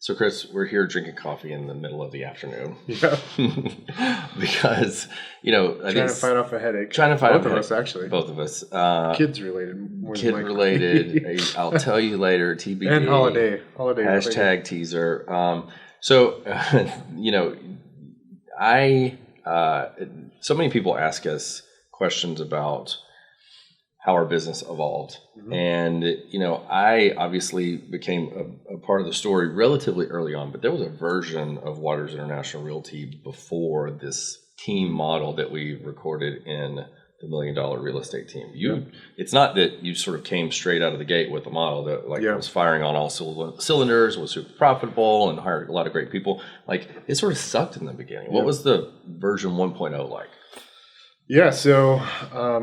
So, Chris, we're here drinking coffee in the middle of the afternoon. Yeah. Because, I trying to fight off a headache. Trying to fight Both off a of headache. us, actually. Both of us. Kids related. More Kid than related. I'll tell you later. TBD. And holiday. Hashtag related. teaser. So many people ask us questions about how our business evolved. Mm-hmm. And, I obviously became a part of the story relatively early on, but there was a version of Waters International Realty before this team model that we recorded in the $1 Million Real Estate Team. It's not that you sort of came straight out of the gate with a model that was firing on all cylinders, was super profitable, and hired a lot of great people. Like, it sort of sucked in the beginning. What was the version 1.0 like? Yeah, so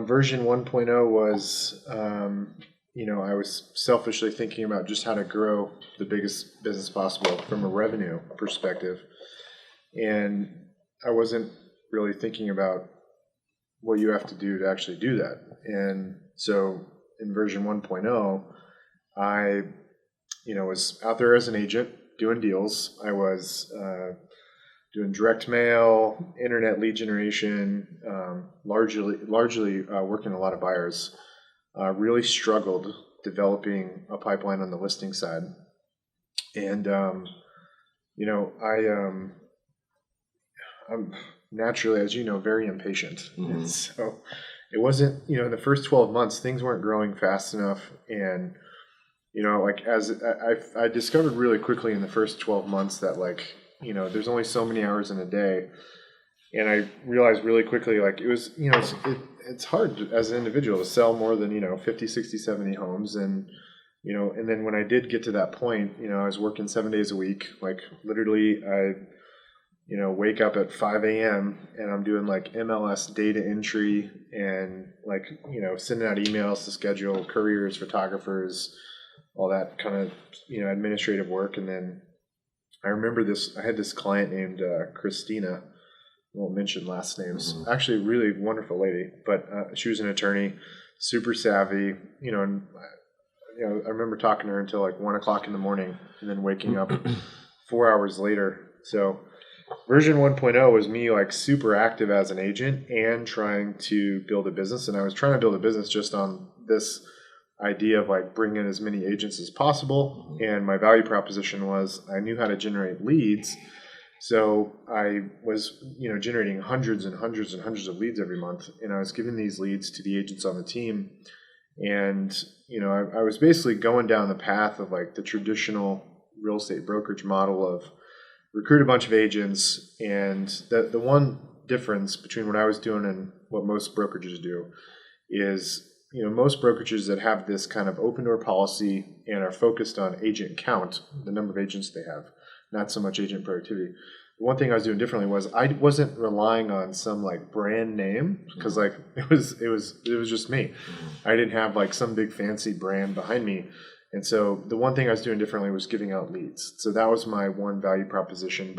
version 1.0 was, I was selfishly thinking about just how to grow the biggest business possible from a revenue perspective. And I wasn't really thinking about what you have to do to actually do that. And so in version 1.0, I, was out there as an agent doing deals. I was doing direct mail, internet lead generation, largely working a lot of buyers. Really struggled developing a pipeline on the listing side. And, I'm naturally, as you know, very impatient. Mm-hmm. And so it wasn't, in the first 12 months, things weren't growing fast enough. And, as I discovered really quickly in the first 12 months that there's only so many hours in a day. And I realized really quickly, it's hard as an individual to sell more than, 50, 60, 70 homes. And, and then when I did get to that point, I was working 7 days a week, literally I, wake up at 5 a.m. and I'm doing MLS data entry and sending out emails to schedule couriers, photographers, all that kind of, administrative work. And then I remember I had this client named Christina. I won't mention last names. Mm-hmm. Actually, really wonderful lady, but she was an attorney, super savvy, and I remember talking to her until 1 o'clock in the morning and then waking up 4 hours later. So version 1.0 was me super active as an agent and trying to build a business. And I was trying to build a business just on this idea of bring in as many agents as possible. And my value proposition was I knew how to generate leads. So I was, generating hundreds and hundreds and hundreds of leads every month. And I was giving these leads to the agents on the team. And, I was basically going down the path of the traditional real estate brokerage model of recruit a bunch of agents. And the one difference between what I was doing and what most brokerages do is, most brokerages that have this kind of open door policy and are focused on agent count, the number of agents they have, not so much agent productivity. The one thing I was doing differently was I wasn't relying on some brand name because it was just me. I didn't have some big fancy brand behind me. And so the one thing I was doing differently was giving out leads. So that was my one value proposition.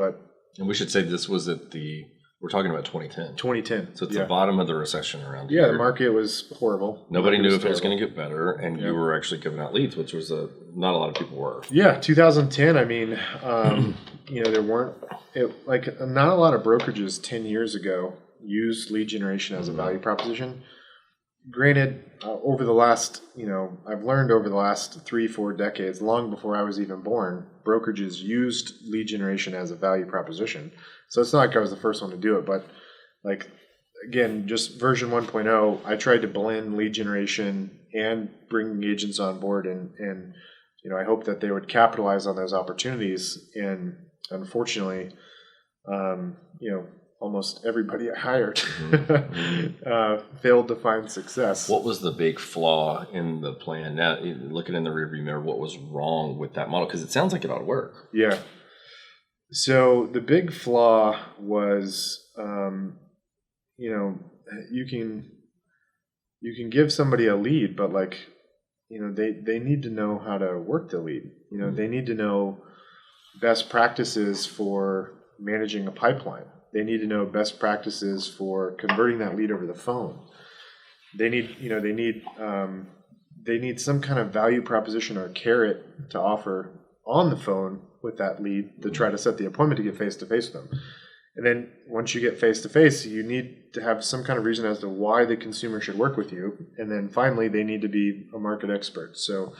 And we should say this was we're talking about 2010. 2010. So it's the bottom of the recession around here. Yeah, the market was horrible. Nobody knew if it was going to get better, and you were actually giving out leads, which was not a lot of people were. Yeah, 2010, there weren't, not a lot of brokerages 10 years ago used lead generation as a value proposition. Granted, over the last, I've learned over the last 3-4 decades, long before I was even born, brokerages used lead generation as a value proposition. So it's not like I was the first one to do it, but again, just version 1.0, I tried to blend lead generation and bring agents on board and I hope that they would capitalize on those opportunities. And unfortunately, almost everybody I hired failed to find success. What was the big flaw in the plan? Now, looking in the rearview mirror, what was wrong with that model? Because it sounds like it ought to work. Yeah. So the big flaw was, you can give somebody a lead, but they need to know how to work the lead. They need to know best practices for managing a pipeline. They need to know best practices for converting that lead over the phone. They need some kind of value proposition or carrot to offer on the phone with that lead to try to set the appointment to get face to face with them. And then once you get face to face, you need to have some kind of reason as to why the consumer should work with you. And then finally, they need to be a market expert. So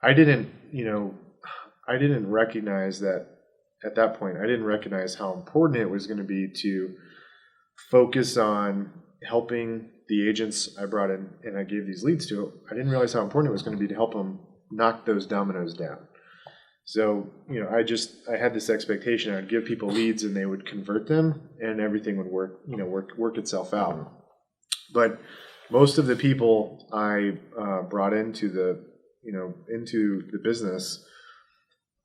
I didn't recognize that at that point. I didn't recognize how important it was going to be to focus on helping the agents I brought in and I gave these leads to. I didn't realize how important it was going to be to help them knock those dominoes down. So, I had this expectation I'd give people leads and they would convert them and everything would work itself out. But most of the people I brought into the business,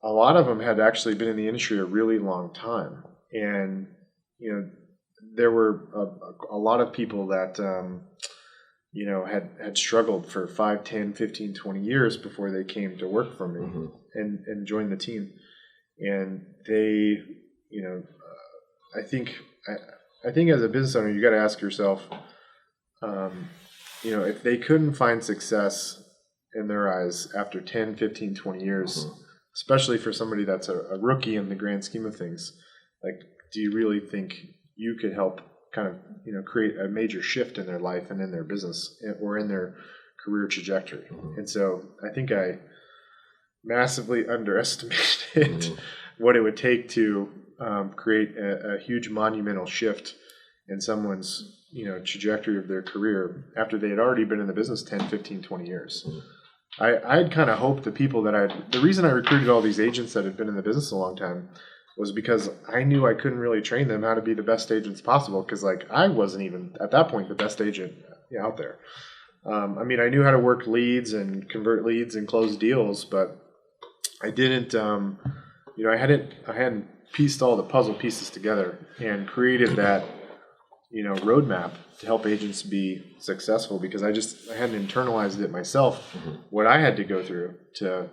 a lot of them had actually been in the industry a really long time. And, there were a lot of people that, had struggled for 5, 10, 15, 20 years before they came to work for me and joined the team. And they, I think as a business owner, you got to ask yourself, if they couldn't find success in their eyes after 10, 15, 20 years, especially for somebody that's a rookie in the grand scheme of things, like, do you really think you could help kind of, create a major shift in their life and in their business or in their career trajectory? And so I think I massively underestimated what it would take to create a huge monumental shift in someone's, trajectory of their career after they had already been in the business 10, 15, 20 years. I'd kind of hoped the people the reason I recruited all these agents that had been in the business a long time was because I knew I couldn't really train them how to be the best agents possible, because I wasn't even at that point the best agent out there. I knew how to work leads and convert leads and close deals, but I didn't. I hadn't pieced all the puzzle pieces together and created that roadmap to help agents be successful, because I hadn't internalized it myself, what I had to go through to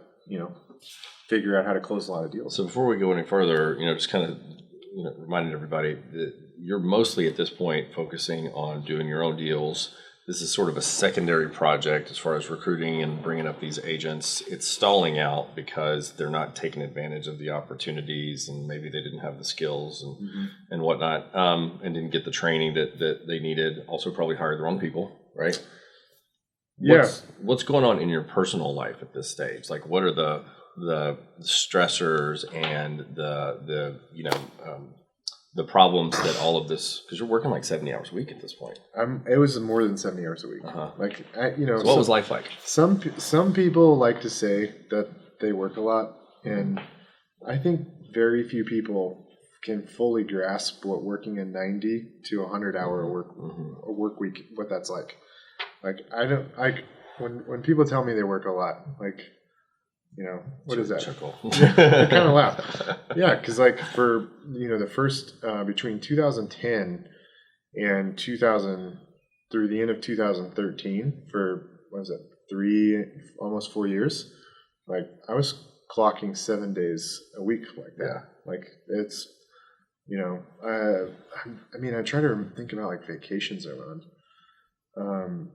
figure out how to close a lot of deals. So before we go any further, just kind of reminding everybody that you're mostly at this point focusing on doing your own deals. This is sort of a secondary project as far as recruiting and bringing up these agents. It's stalling out because they're not taking advantage of the opportunities, and maybe they didn't have the skills and whatnot, and didn't get the training that they needed. Also probably hired the wrong people, right? What's going on in your personal life at this stage? Like, what are the stressors and the problems that all of this, because you're working like 70 hours a week at this point. It was more than 70 hours a week. So what was life like? Some people like to say that they work a lot, and I think very few people can fully grasp what working a 90 to 100 hour work week, what that's like. When people tell me they work a lot, what is that? Chuckle. I kind of laugh. Yeah, because for the first between 2010 and 2000 through the end of 2013, for almost 4 years, I was clocking 7 days a week like that. It's I try to think about vacations I went on.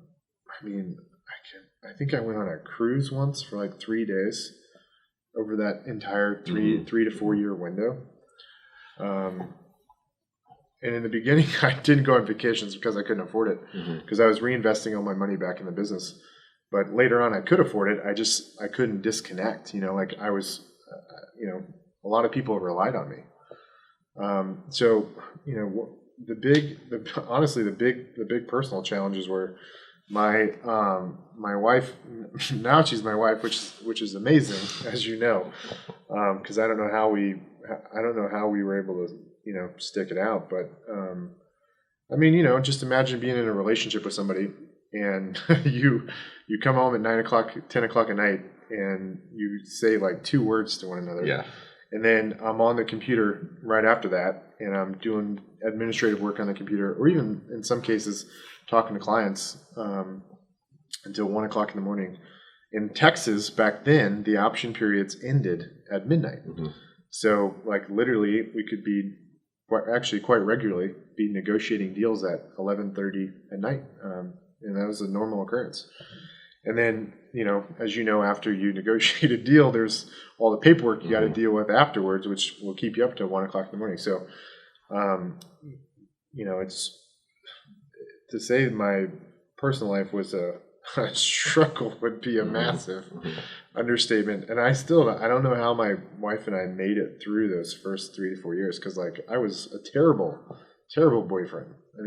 I think I went on a cruise once for 3 days over that entire 3 to 4 year window. And in the beginning, I didn't go on vacations because I couldn't afford it, because I was reinvesting all my money back in the business. But later on, I could afford it. I couldn't disconnect. I was, a lot of people relied on me. Honestly, the big personal challenges were my wife. Now she's my wife, which is amazing, as you know, because I don't know how we were able to stick it out. But just imagine being in a relationship with somebody, and you come home at 9 o'clock, 10 o'clock at night, and you say 2 words to one another. Yeah. And then I'm on the computer right after that, and I'm doing administrative work on the computer, or even in some cases talking to clients until 1 o'clock in the morning. In Texas back then, the option periods ended at midnight. So literally we could be quite regularly be negotiating deals at 11:30 at night. And that was a normal occurrence. And then, as you know, after you negotiate a deal, there's all the paperwork you got to deal with afterwards, which will keep you up to 1 o'clock in the morning. So, it's to say my personal life was a struggle would be a massive understatement. And I don't know how my wife and I made it through those first 3 to 4 years. Cause like I was a terrible, terrible boyfriend. I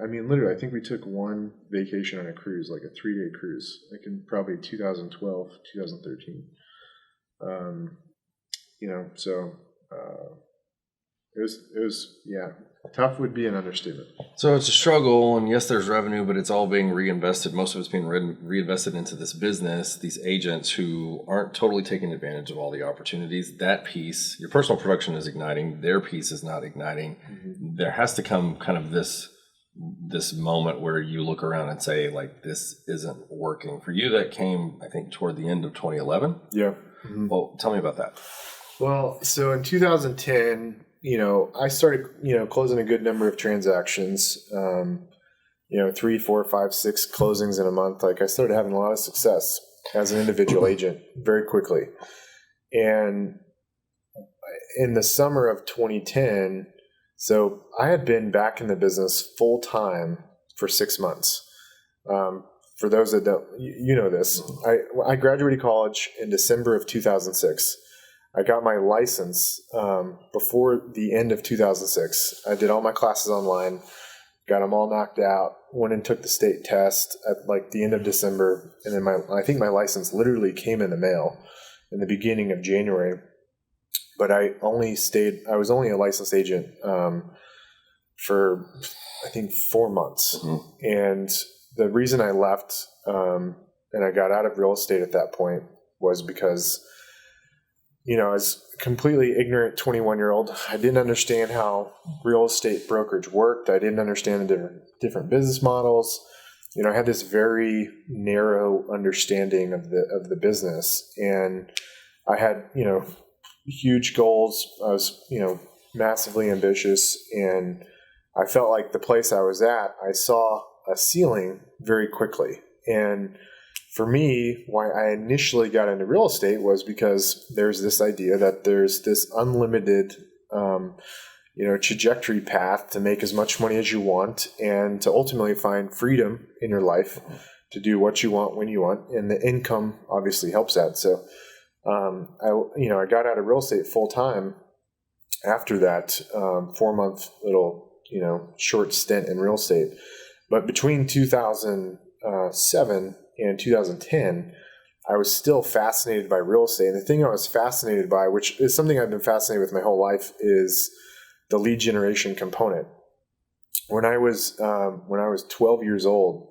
mean, literally, I think we took one vacation on a cruise, like a 3-day cruise, like in probably 2012, 2013. It was, tough would be an understatement. So it's a struggle, and yes, there's revenue, but it's all being reinvested. Most of it's being reinvested into this business, these agents who aren't totally taking advantage of all the opportunities. That piece, your personal production is igniting, their piece is not igniting. Mm-hmm. There has to come kind of this moment where you look around and say, like, this isn't working. For you, that came, I think, toward the end of 2011. Yeah. Mm-hmm. Well, tell me about that. Well, so in 2010, I started, closing a good number of transactions, 3, 4, 5, 6 closings in a month. Like I started having a lot of success as an individual agent very quickly. And in the summer of 2010, so I had been back in the business full time for 6 months. For those that don't, this, I graduated college in December of 2006. I got my license before the end of 2006. I did all my classes online, got them all knocked out, went and took the state test at like the end of December. And then I think my license literally came in the mail in the beginning of January. But I was only a licensed agent for, I think, 4 months. Mm-hmm. And the reason I left and I got out of real estate at that point was because, I was a completely ignorant 21-year-old. I didn't understand how real estate brokerage worked. I didn't understand the different business models. I had this very narrow understanding of the business, and I had, huge goals. I was, massively ambitious, and I felt like the place I was at, I saw a ceiling very quickly. And for me, why I initially got into real estate was because there's this idea that there's this unlimited, trajectory path to make as much money as you want and to ultimately find freedom in your life to do what you want when you want. And the income obviously helps that. So, I got out of real estate full time after that 4-month little, short stint in real estate. But between 2007 and 2010, I was still fascinated by real estate. And the thing I was fascinated by, which is something I've been fascinated with my whole life, is the lead generation component. When I was 12 years old,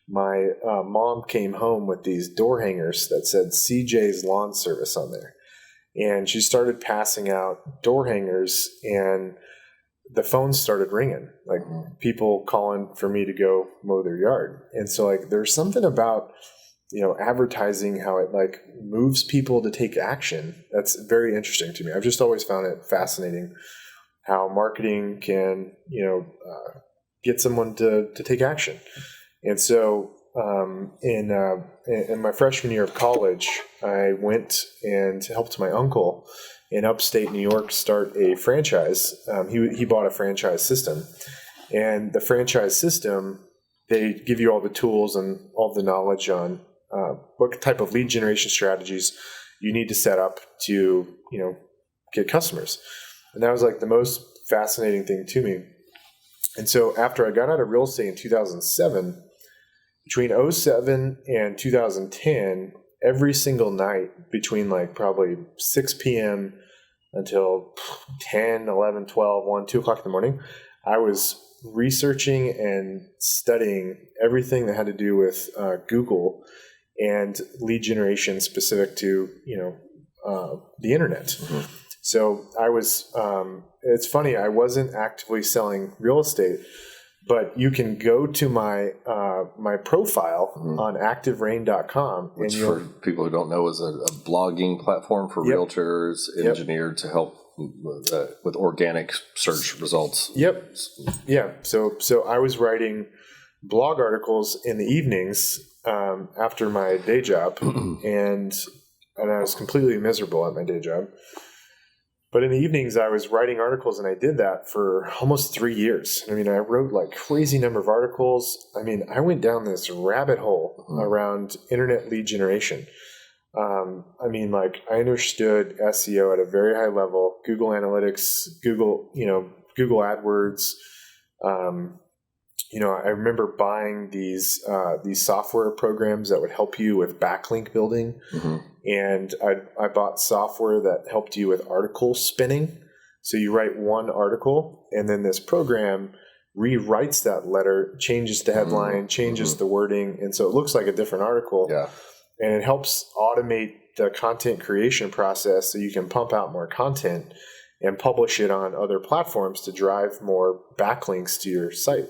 my mom came home with these door hangers that said CJ's Lawn Service on there. And she started passing out door hangers, and the phones started ringing, like people calling for me to go mow their yard. And so like, there's something about, advertising, how it like moves people to take action. That's very interesting to me. I've just always found it fascinating how marketing can, get someone to take action. And so, in my freshman year of college, I went and helped my uncle in upstate New York start a franchise. He bought a franchise system, and the franchise system, they give you all the tools and all the knowledge on what type of lead generation strategies you need to set up to, get customers. And that was like the most fascinating thing to me. And so after I got out of real estate in 2007, between 2007 and 2010, every single night between like probably 6 p.m. until 10, 11, 12, 1, 2 o'clock in the morning, I was researching and studying everything that had to do with Google and lead generation specific to, the internet. Mm-hmm. So I was, it's funny, I wasn't actively selling real estate, but you can go to my my profile on activerain.com. Which, for people who don't know, is a blogging platform for realtors engineered to help with organic search results. Yep. Yeah. So I was writing blog articles in the evenings after my day job, and I was completely miserable at my day job. But in the evenings, I was writing articles, and I did that for almost 3 years. I mean, I wrote like crazy number of articles. I mean, I went down this rabbit hole around internet lead generation. I mean, like I understood SEO at a very high level, Google Analytics, Google AdWords. I remember buying these software programs that would help you with backlink building. Mm-hmm. And I bought software that helped you with article spinning. So you write one article, and then this program rewrites that letter, changes the headline, changes the wording, and so it looks like a different article. Yeah. And it helps automate the content creation process so you can pump out more content and publish it on other platforms to drive more backlinks to your site.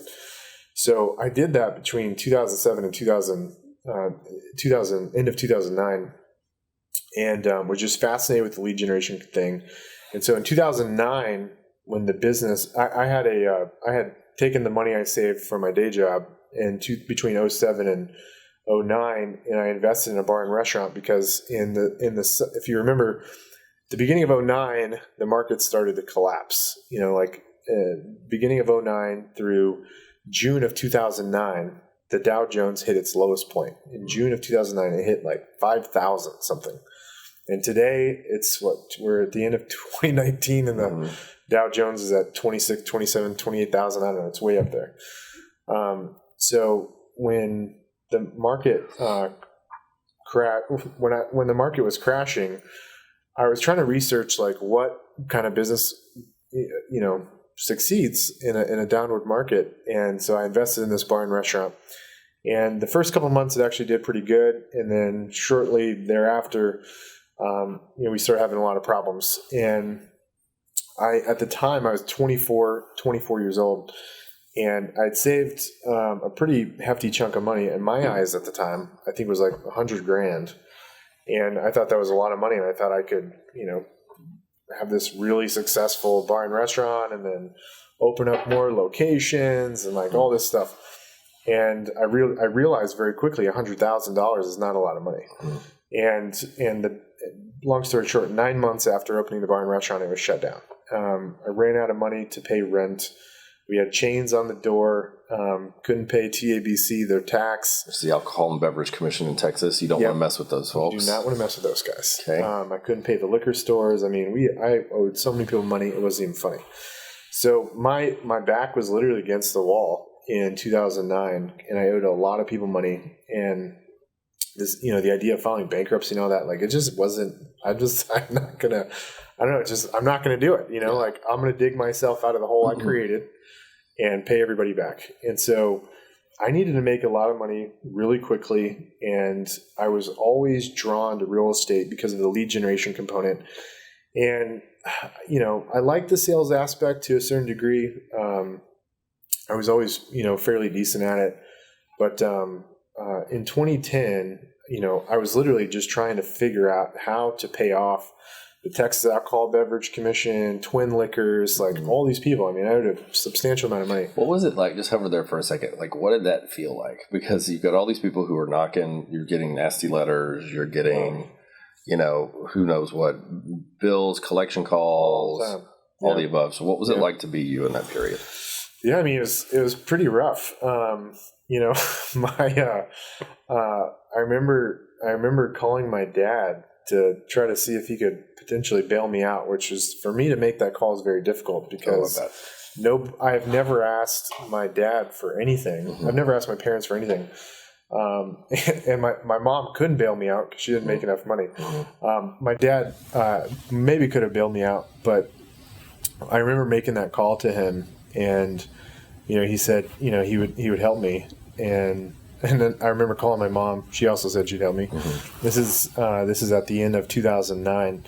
So I did that between 2007 and 2000, end of 2009, and was just fascinated with the lead generation thing. And so in 2009, when the business, I had taken the money I saved from my day job between 2007 and 2009, and I invested in a bar and restaurant because if you remember, the beginning of 2009, the market started to collapse. Beginning of 2009 through June of 2009, the Dow Jones hit its lowest point. In June of 2009, it hit like 5,000 something. And today, we're at the end of 2019, and the Dow Jones is at 26, 27, 28,000. I don't know. It's way up there. So when the market when the market was crashing, I was trying to research like what kind of business succeeds in a downward market, and so I invested in this bar and restaurant. And the first couple of months, it actually did pretty good, and then shortly thereafter, we started having a lot of problems. And at the time, I was 24 years old, and I'd saved a pretty hefty chunk of money. In my eyes at the time, I think it was like $100,000. And I thought that was a lot of money, and I thought I could, have this really successful bar and restaurant and then open up more locations and like all this stuff. And I realized very quickly $100,000 is not a lot of money. And the long story short, 9 months after opening the bar and restaurant, it was shut down. I ran out of money to pay rent. We had chains on the door, couldn't pay TABC their tax. It's the Alcohol and Beverage Commission in Texas. You don't want to mess with those folks. You do not want to mess with those guys. Okay. I couldn't pay the liquor stores. I mean, I owed so many people money, it wasn't even funny. So my back was literally against the wall in 2009, and I owed a lot of people money. And this, the idea of filing bankruptcy and all that, like it just wasn't. I'm not gonna. I don't know. I'm not gonna do it. Like I'm gonna dig myself out of the hole I created and pay everybody back. And so I needed to make a lot of money really quickly, and I was always drawn to real estate because of the lead generation component. And I like the sales aspect to a certain degree. I was always fairly decent at it, but in 2010, I was literally just trying to figure out how to pay off the Texas Alcohol Beverage Commission, Twin Liquors, like all these people. I mean, I owed a substantial amount of money. What was it like? Just hover there for a second. Like, what did that feel like? Because you've got all these people who are knocking, you're getting nasty letters, you're getting, who knows what, bills, collection calls, all the above. So what was it like to be you in that period? Yeah, I mean, it was pretty rough. I remember calling my dad to try to see if he could potentially bail me out, which is, for me to make that call is very difficult because I've never asked my dad for anything. Mm-hmm. I've never asked my parents for anything. And my mom couldn't bail me out because she didn't make enough money. Mm-hmm. My dad maybe could have bailed me out, but I remember making that call to him, and he said he would help me, and then I remember calling my mom. She also said she'd help me. Mm-hmm. This is at the end of 2009.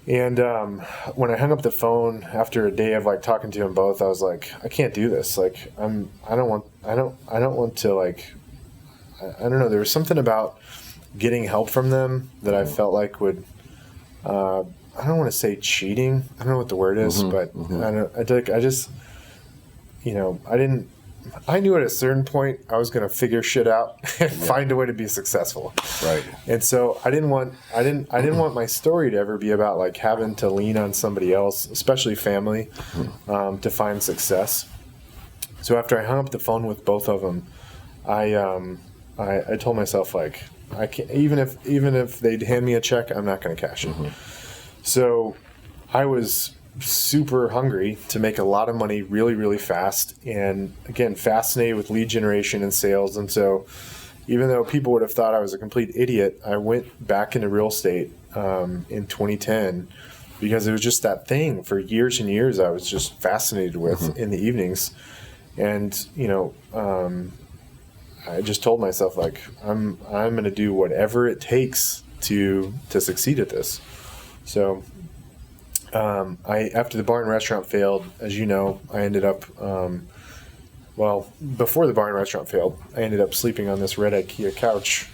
And when I hung up the phone after a day of like talking to them both, I was like, I can't do this. Like I don't want to like, I don't know. There was something about getting help from them that I felt like would, I don't want to say cheating. I don't know what the word is, but I just, I didn't I knew at a certain point I was going to figure shit out and find a way to be successful. Right. And so I didn't want my story to ever be about like having to lean on somebody else, especially family, to find success. So after I hung up the phone with both of them, I told myself, like, I can't, even if they'd hand me a check, I'm not going to cash it. So I was super hungry to make a lot of money really, really fast. And again, fascinated with lead generation and sales. And so even though people would have thought I was a complete idiot, I went back into real estate in 2010 because it was just that thing for years and years I was just fascinated with in the evenings. And, I just told myself, like, I'm going to do whatever it takes to succeed at this. So after the bar and restaurant failed, as you know, I ended up, before the bar and restaurant failed, I ended up sleeping on this red IKEA couch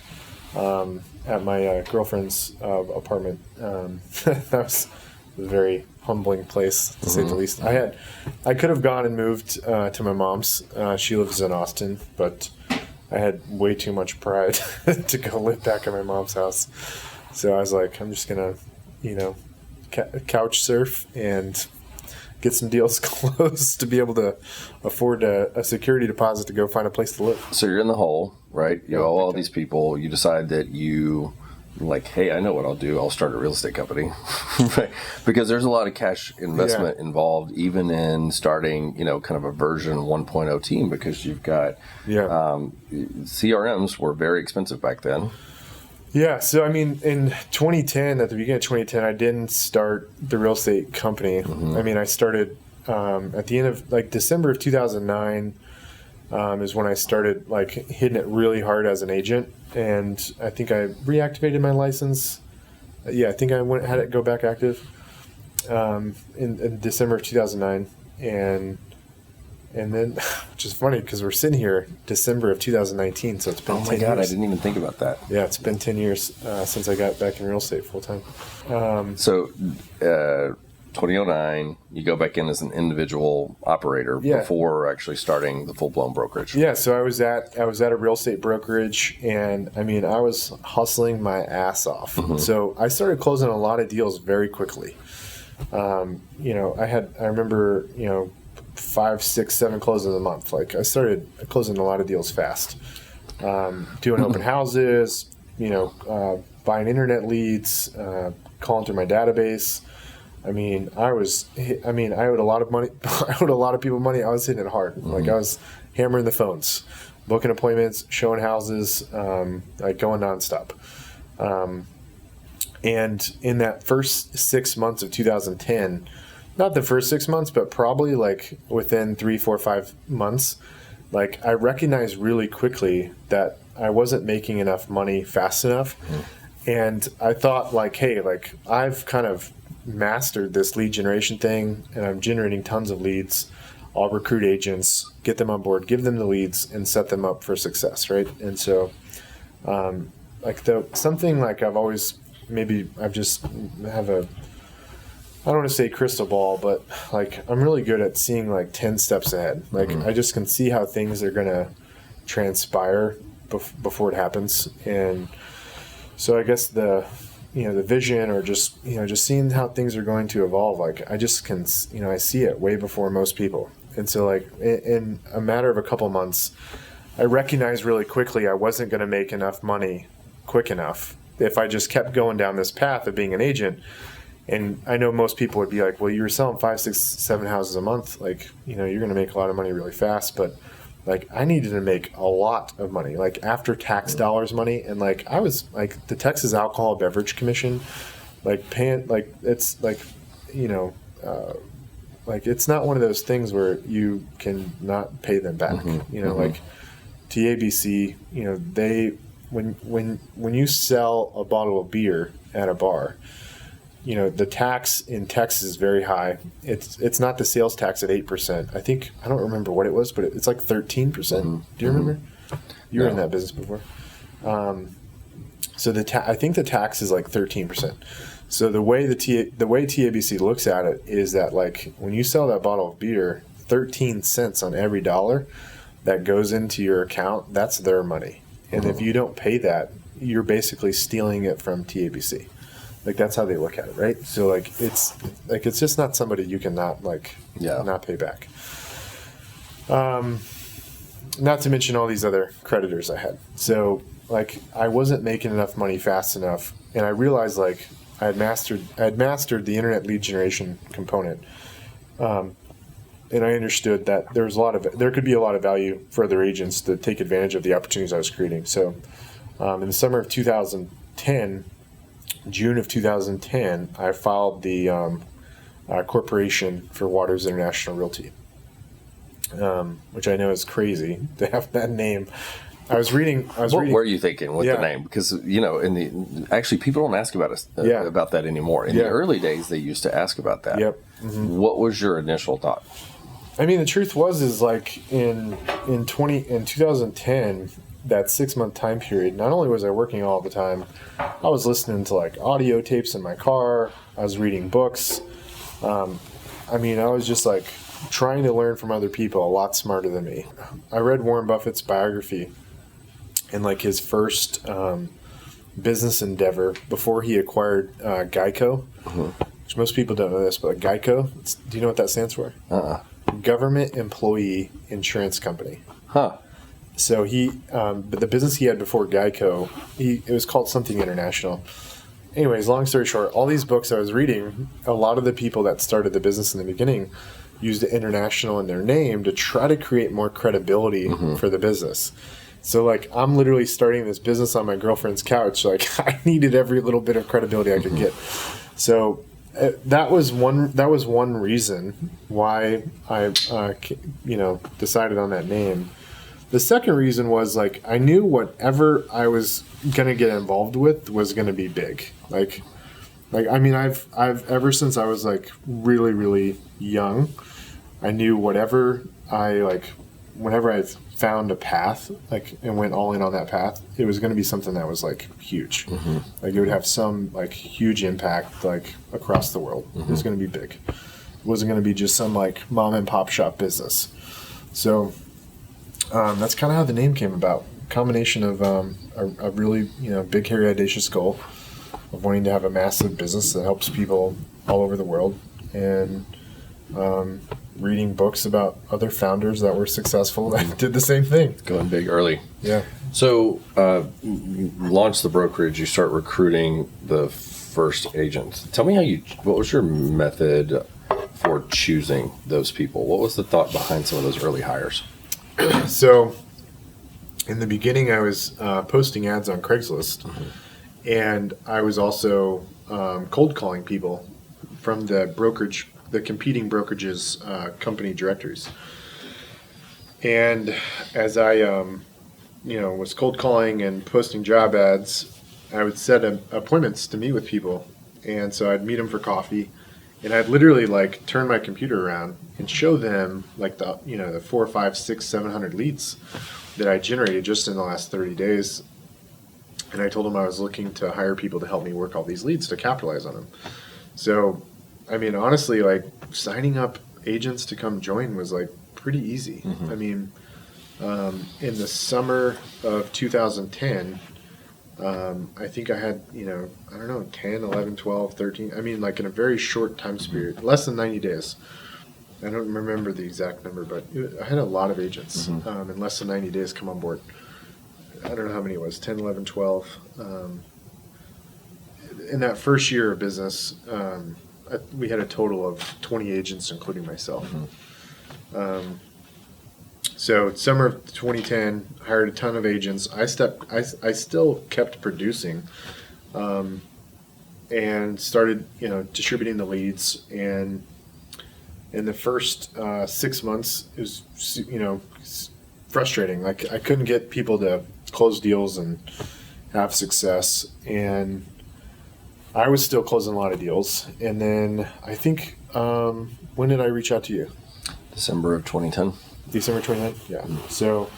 at my girlfriend's apartment. That was a very humbling place, to say the least. I could have gone and moved to my mom's. She lives in Austin, but I had way too much pride to go live back at my mom's house. So I was like, I'm just going to, couch surf and get some deals closed to be able to afford a security deposit to go find a place to live. So you're in the hole, right? You owe all these people. You decide that like, hey, I know what I'll do. I'll start a real estate company. Right? Because there's a lot of cash investment involved, even in starting, kind of a version 1.0 team, because you've got CRMs were very expensive back then. Yeah. So, I mean, in 2010, at the beginning of 2010, I didn't start the real estate company. I mean, I started at the end of like December of 2009 is when I started like hitting it really hard as an agent. And I think I reactivated my license. I think I had it go back active in December of 2009. And then, which is funny because we're sitting here December of 2019, so it's been 10 years. Oh my God, I didn't even think about that. Yeah, it's been 10 years since I got back in real estate full time. 2009, you go back in as an individual operator before actually starting the full-blown brokerage. Yeah, so I was at a real estate brokerage, and I mean, I was hustling my ass off. So I started closing a lot of deals very quickly. I remember 5, 6, 7 closes a month. Like I started closing a lot of deals fast, doing open houses, buying internet leads, calling through my database. I owed a lot of money. I owed a lot of people money. I was hitting it hard. Like I was hammering the phones, booking appointments, showing houses, like going nonstop. And in that first 6 months of 2010, not the first 6 months, but probably like within 3, 4, 5 months, like I recognized really quickly that I wasn't making enough money fast enough. And I thought like, hey, like I've kind of mastered this lead generation thing and I'm generating tons of leads. I'll recruit agents, get them on board, give them the leads and set them up for success. Right. And so, something like I just have I don't want to say crystal ball, but like I'm really good at seeing like 10 steps ahead. Like I just can see how things are going to transpire before it happens. And so I guess the vision or just seeing how things are going to evolve, like I just can, I see it way before most people. And so like in a matter of a couple months, I recognized really quickly I wasn't going to make enough money quick enough if I just kept going down this path of being an agent. And I know most people would be like, well, you were selling 5, 6, 7 houses a month. Like, you're going to make a lot of money really fast. But like, I needed to make a lot of money, like after tax dollars money. And like, I was like the Texas Alcohol Beverage Commission, like paying, like, it's like, like it's not one of those things where you can not pay them back, like TABC, they, when you sell a bottle of beer at a bar, the tax in Texas is very high. It's not the sales tax at 8%. I don't remember what it was, but it's like 13%. Do you remember? You were in that business before. So I think the tax is like 13%. So the way TABC looks at it is that like when you sell that bottle of beer, 13 cents on every dollar, that goes into your account, that's their money. And if you don't pay that, you're basically stealing it from TABC. Like that's how they look at it, right? So like it's just not somebody you can not not pay back. Not to mention all these other creditors I had. So like I wasn't making enough money fast enough, and I realized like I had mastered the internet lead generation component. And I understood that there could be a lot of value for other agents to take advantage of the opportunities I was creating. So in the summer of 2010, June of 2010, I filed the corporation for Waters International Realty, which I know is crazy to have that name. What were you thinking with the name? Because actually people don't ask about about that anymore. In the early days, they used to ask about that. Yep. Mm-hmm. What was your initial thought? I mean, the truth is like in 2010, that 6-month time period, not only was I working all the time, I was listening to like audio tapes in my car. I was reading books. I was just like trying to learn from other people a lot smarter than me. I read Warren Buffett's biography, and like his first business endeavor before he acquired Geico, which most people don't know this, but Geico, do you know what that stands for? Government Employee Insurance Company. So but the business he had before Geico, it was called something international. Anyways, long story short, all these books I was reading, a lot of the people that started the business in the beginning used the international in their name to try to create more credibility for the business. So like I'm literally starting this business on my girlfriend's couch. Like I needed every little bit of credibility I could get. So that was one reason why I decided on that name. The second reason was like I knew whatever I was gonna get involved with was gonna be big. I've ever since I was like really, really young, I knew whenever I found a path and went all in on that path, it was going to be something that was like huge. Like it would have some like huge impact like across the world. It was going to be big. It wasn't going to be just some like mom and pop shop business. So that's kind of how the name came about. Combination of a really big, hairy, audacious goal of wanting to have a massive business that helps people all over the world, and reading books about other founders that were successful that did the same thing. Going big early. Yeah. So you launch the brokerage, you start recruiting the first agents. Tell me what was your method for choosing those people? What was the thought behind some of those early hires? So in the beginning, I was posting ads on Craigslist, and I was also cold calling people from the competing brokerages, company directors. And as I, was cold calling and posting job ads, I would set appointments to meet with people. And so I'd meet them for coffee, and I'd literally like turn my computer around and show them like the 4, 5, 6, 700 leads that I generated just in the last 30 days. And I told them I was looking to hire people to help me work all these leads to capitalize on them. So honestly, like signing up agents to come join was like pretty easy. In the summer of 2010, I think I had, 10, 11, 12, 13. Like in a very short time period, less than 90 days. I don't remember the exact number, but I had a lot of agents in less than 90 days come on board. I don't know how many it was, 10, 11, 12. In that first year of business, we had a total of 20 agents, including myself. So summer of 2010, hired a ton of agents. I still kept producing, and started, distributing the leads. And in the first 6 months, it was, frustrating. Like I couldn't get people to close deals and have success, and I was still closing a lot of deals. And then I think, when did I reach out to you? December of 2010. December 2010? Yeah. So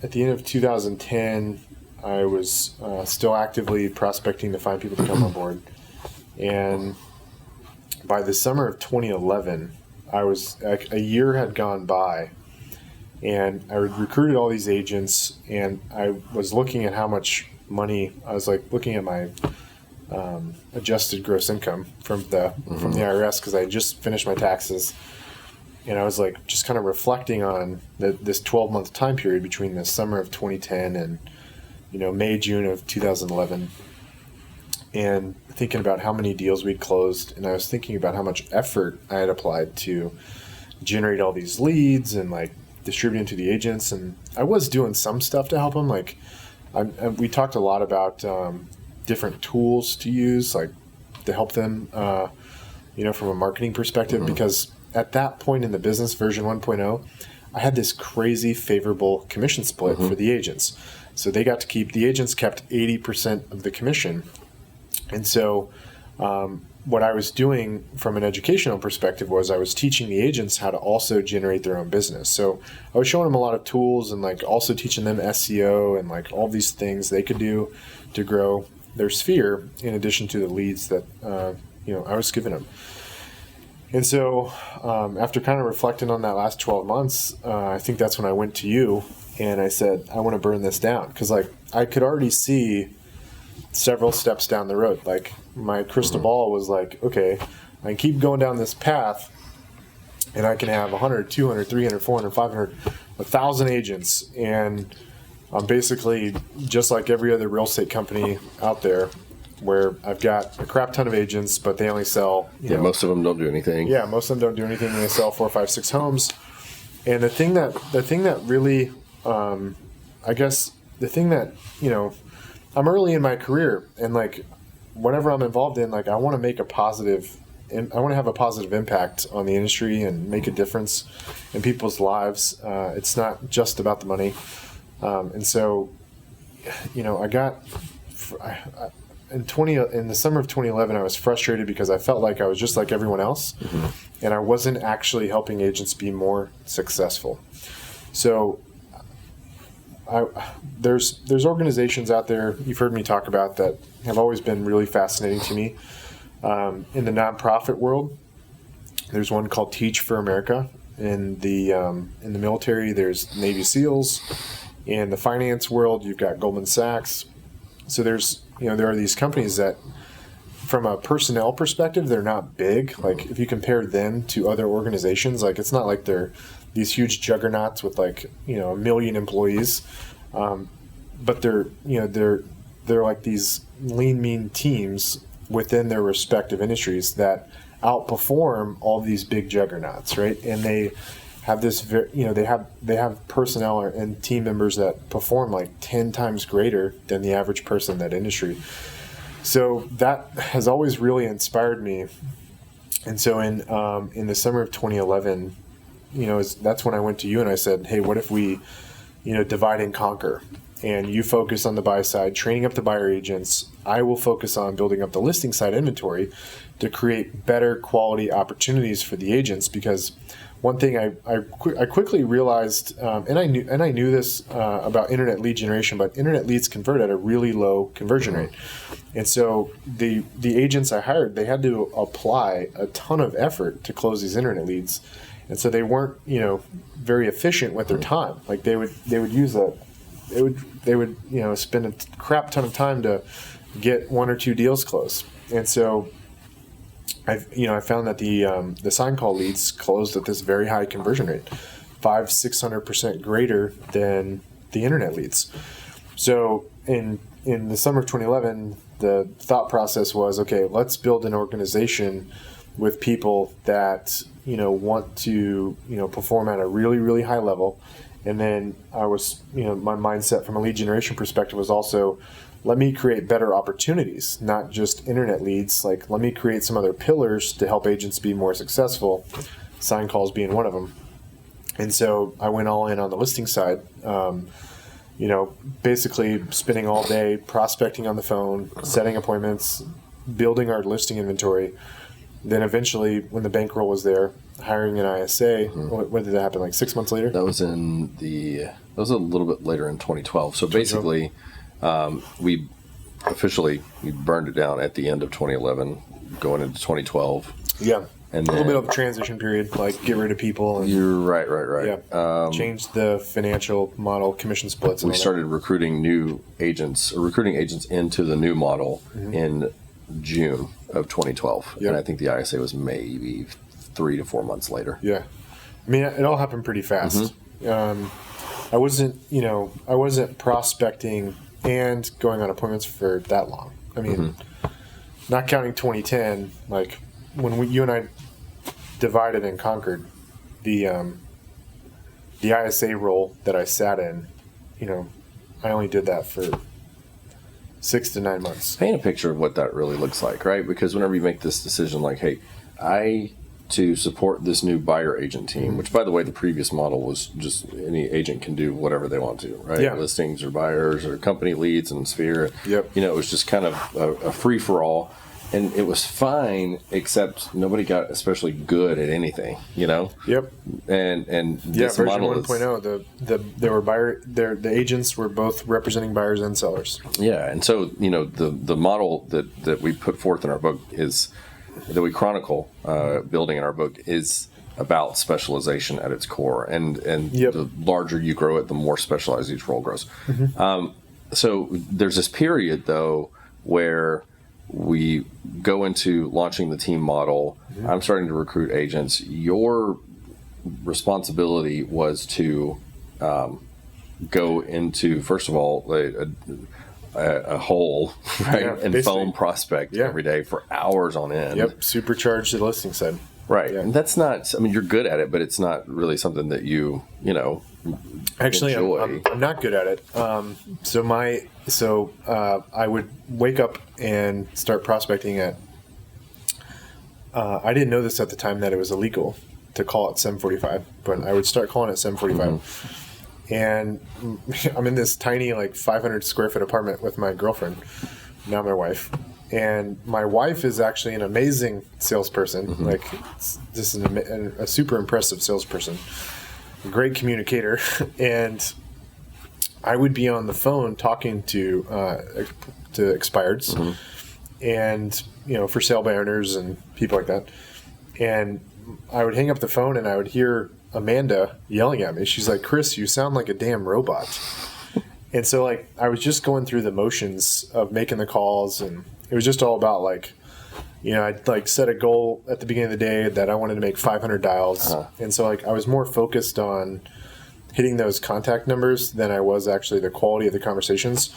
at the end of 2010, I was still actively prospecting to find people to come on board. And by the summer of 2011, a year had gone by, And I recruited all these agents, and I was looking at how much money, I was like looking at my adjusted gross income from the IRS, because I had just finished my taxes. And I was like just kind of reflecting on this 12-month time period between the summer of 2010 and, May, June of 2011. And thinking about how many deals we'd closed. And I was thinking about how much effort I had applied to generate all these leads and like distributing to the agents. And I was doing some stuff to help them. Like we talked a lot about different tools to use, like to help them, from a marketing perspective, because at that point in the business, version 1.0, I had this crazy favorable commission split for the agents. So the agents kept 80% of the commission. And so what I was doing from an educational perspective was I was teaching the agents how to also generate their own business. So I was showing them a lot of tools and like also teaching them SEO and like all these things they could do to grow their sphere in addition to the leads that, I was giving them. And so after kind of reflecting on that last 12 months, I think that's when I went to you and I said, I want to burn this down. Because like I could already see several steps down the road. Like my crystal ball was like, okay, I can keep going down this path and I can have 100, 200, 300, 400, 500, 1,000 agents. And I'm basically just like every other real estate company out there where I've got a crap ton of agents, but they only sell, most of them don't do anything. Yeah, most of them don't do anything. They sell 4, 5, 6 homes. And the thing that really, I'm early in my career, and like whatever I'm involved in, like I want to make I want to have a positive impact on the industry and make a difference in people's lives. It's not just about the money. And so, I got in the summer of 2011, I was frustrated because I felt like I was just like everyone else, and I wasn't actually helping agents be more successful. So there's organizations out there you've heard me talk about that have always been really fascinating to me. In the nonprofit world, there's one called Teach for America. In the military, there's Navy SEALs. In the finance world, you've got Goldman Sachs. So there are these companies that, from a personnel perspective, they're not big. Like if you compare them to other organizations, like it's not like they're these huge juggernauts with like, 1 million employees. But they're like these lean, mean teams within their respective industries that outperform all these big juggernauts, right? And they have this, they have personnel and team members that perform like 10 times greater than the average person in that industry. So that has always really inspired me. And so in the summer of 2011, that's when I went to you and I said, hey, what if we, divide and conquer? And you focus on the buy side, training up the buyer agents. I will focus on building up the listing side inventory to create better quality opportunities for the agents. Because one thing I quickly realized, and I knew this about internet lead generation, but internet leads convert at a really low conversion rate. And so the agents I hired, they had to apply a ton of effort to close these internet leads. And so they weren't, very efficient with their time. Like they would spend a crap ton of time to get 1 or 2 deals closed. And so I found that the sign call leads closed at this very high conversion rate, 500-600% greater than the internet leads. So in the summer of 2011, the thought process was, okay, let's build an organization with people that want to perform at a really, really high level. And then I was, my mindset from a lead generation perspective was also, let me create better opportunities, not just internet leads. Like, let me create some other pillars to help agents be more successful, sign calls being one of them. And so I went all in on the listing side, basically spending all day prospecting on the phone, setting appointments, building our listing inventory. Then eventually, when the bankroll was there, hiring an ISA. When did that happen? Like 6 months later? That was a little bit later in 2012. So basically, we burned it down at the end of 2011, going into 2012. Yeah. And a little bit of a transition period, like get rid of people. And, you're right. Yeah, change the financial model, commission splits. And we started recruiting agents into the new model in June of 2012. Yep. And I think the ISA was maybe 3 to 4 months later. Yeah. I mean, it all happened pretty fast. I wasn't prospecting and going on appointments for that long. I mean, not counting 2010, like when you and I divided and conquered the ISA role that I sat in, I only did that for 6 to 9 months. Paint a picture of what that really looks like, right? Because whenever you make this decision, like, hey, to support this new buyer agent team, which by the way, the previous model was just any agent can do whatever they want to, right? Yeah. Listings or buyers or company leads and Sphere. Yep. It was just kind of a free for all. And it was fine, except nobody got especially good at anything, Yep. And this version model 1.0, the agents were both representing buyers and sellers. Yeah, and so the model that we put forth in our book is that we chronicle building in our book is about specialization at its core, and the larger you grow it, the more specialized each role grows. So there's this period though where we go into launching the team model. I'm starting to recruit agents. Your responsibility was to go into, first of all, a hole, right, and phone prospect every day for hours on end. Yep, supercharge the listing side. Right, and that's not. I mean, you're good at it, but it's not really something that you Actually, enjoy. I'm not good at it. So I would wake up and start prospecting at. I didn't know this at the time that it was illegal to call at 7:45, but I would start calling at 7:45. And I'm in this tiny, 500 square foot apartment with my girlfriend, now my wife. And my wife is actually an amazing salesperson. This is a super impressive salesperson, a great communicator. And I would be on the phone talking to expireds and, for sale by owners and people like that. And I would hang up the phone and I would hear Amanda yelling at me. She's like, "Chris, you sound like a damn robot." And so I was just going through the motions of making the calls, and it was just all about I'd set a goal at the beginning of the day that I wanted to make 500 dials. And so I was more focused on hitting those contact numbers than I was actually the quality of the conversations.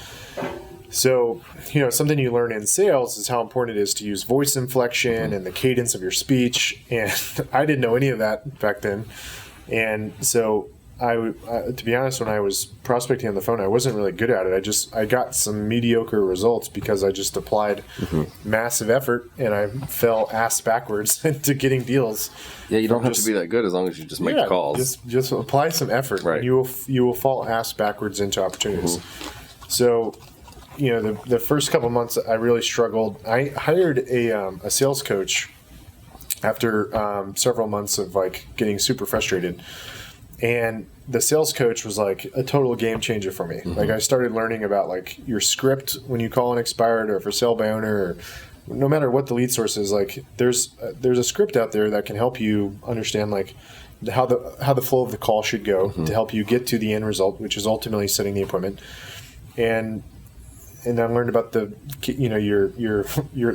So, something you learn in sales is how important it is to use voice inflection and the cadence of your speech. And I didn't know any of that back then. And so to be honest, when I was prospecting on the phone, I wasn't really good at it. I got some mediocre results because I just applied massive effort and I fell ass backwards into getting deals. Yeah, you don't have to be that good as long as you just make the calls. Just apply some effort. Right. You will fall ass backwards into opportunities. So, the first couple months I really struggled. I hired a sales coach after several months of getting super frustrated. And the sales coach was a total game changer for me. I started learning about your script when you call an expired or for sale by owner, or no matter what the lead source is. There's a script out there that can help you understand how the flow of the call should go to help you get to the end result, which is ultimately setting the appointment. And I learned about the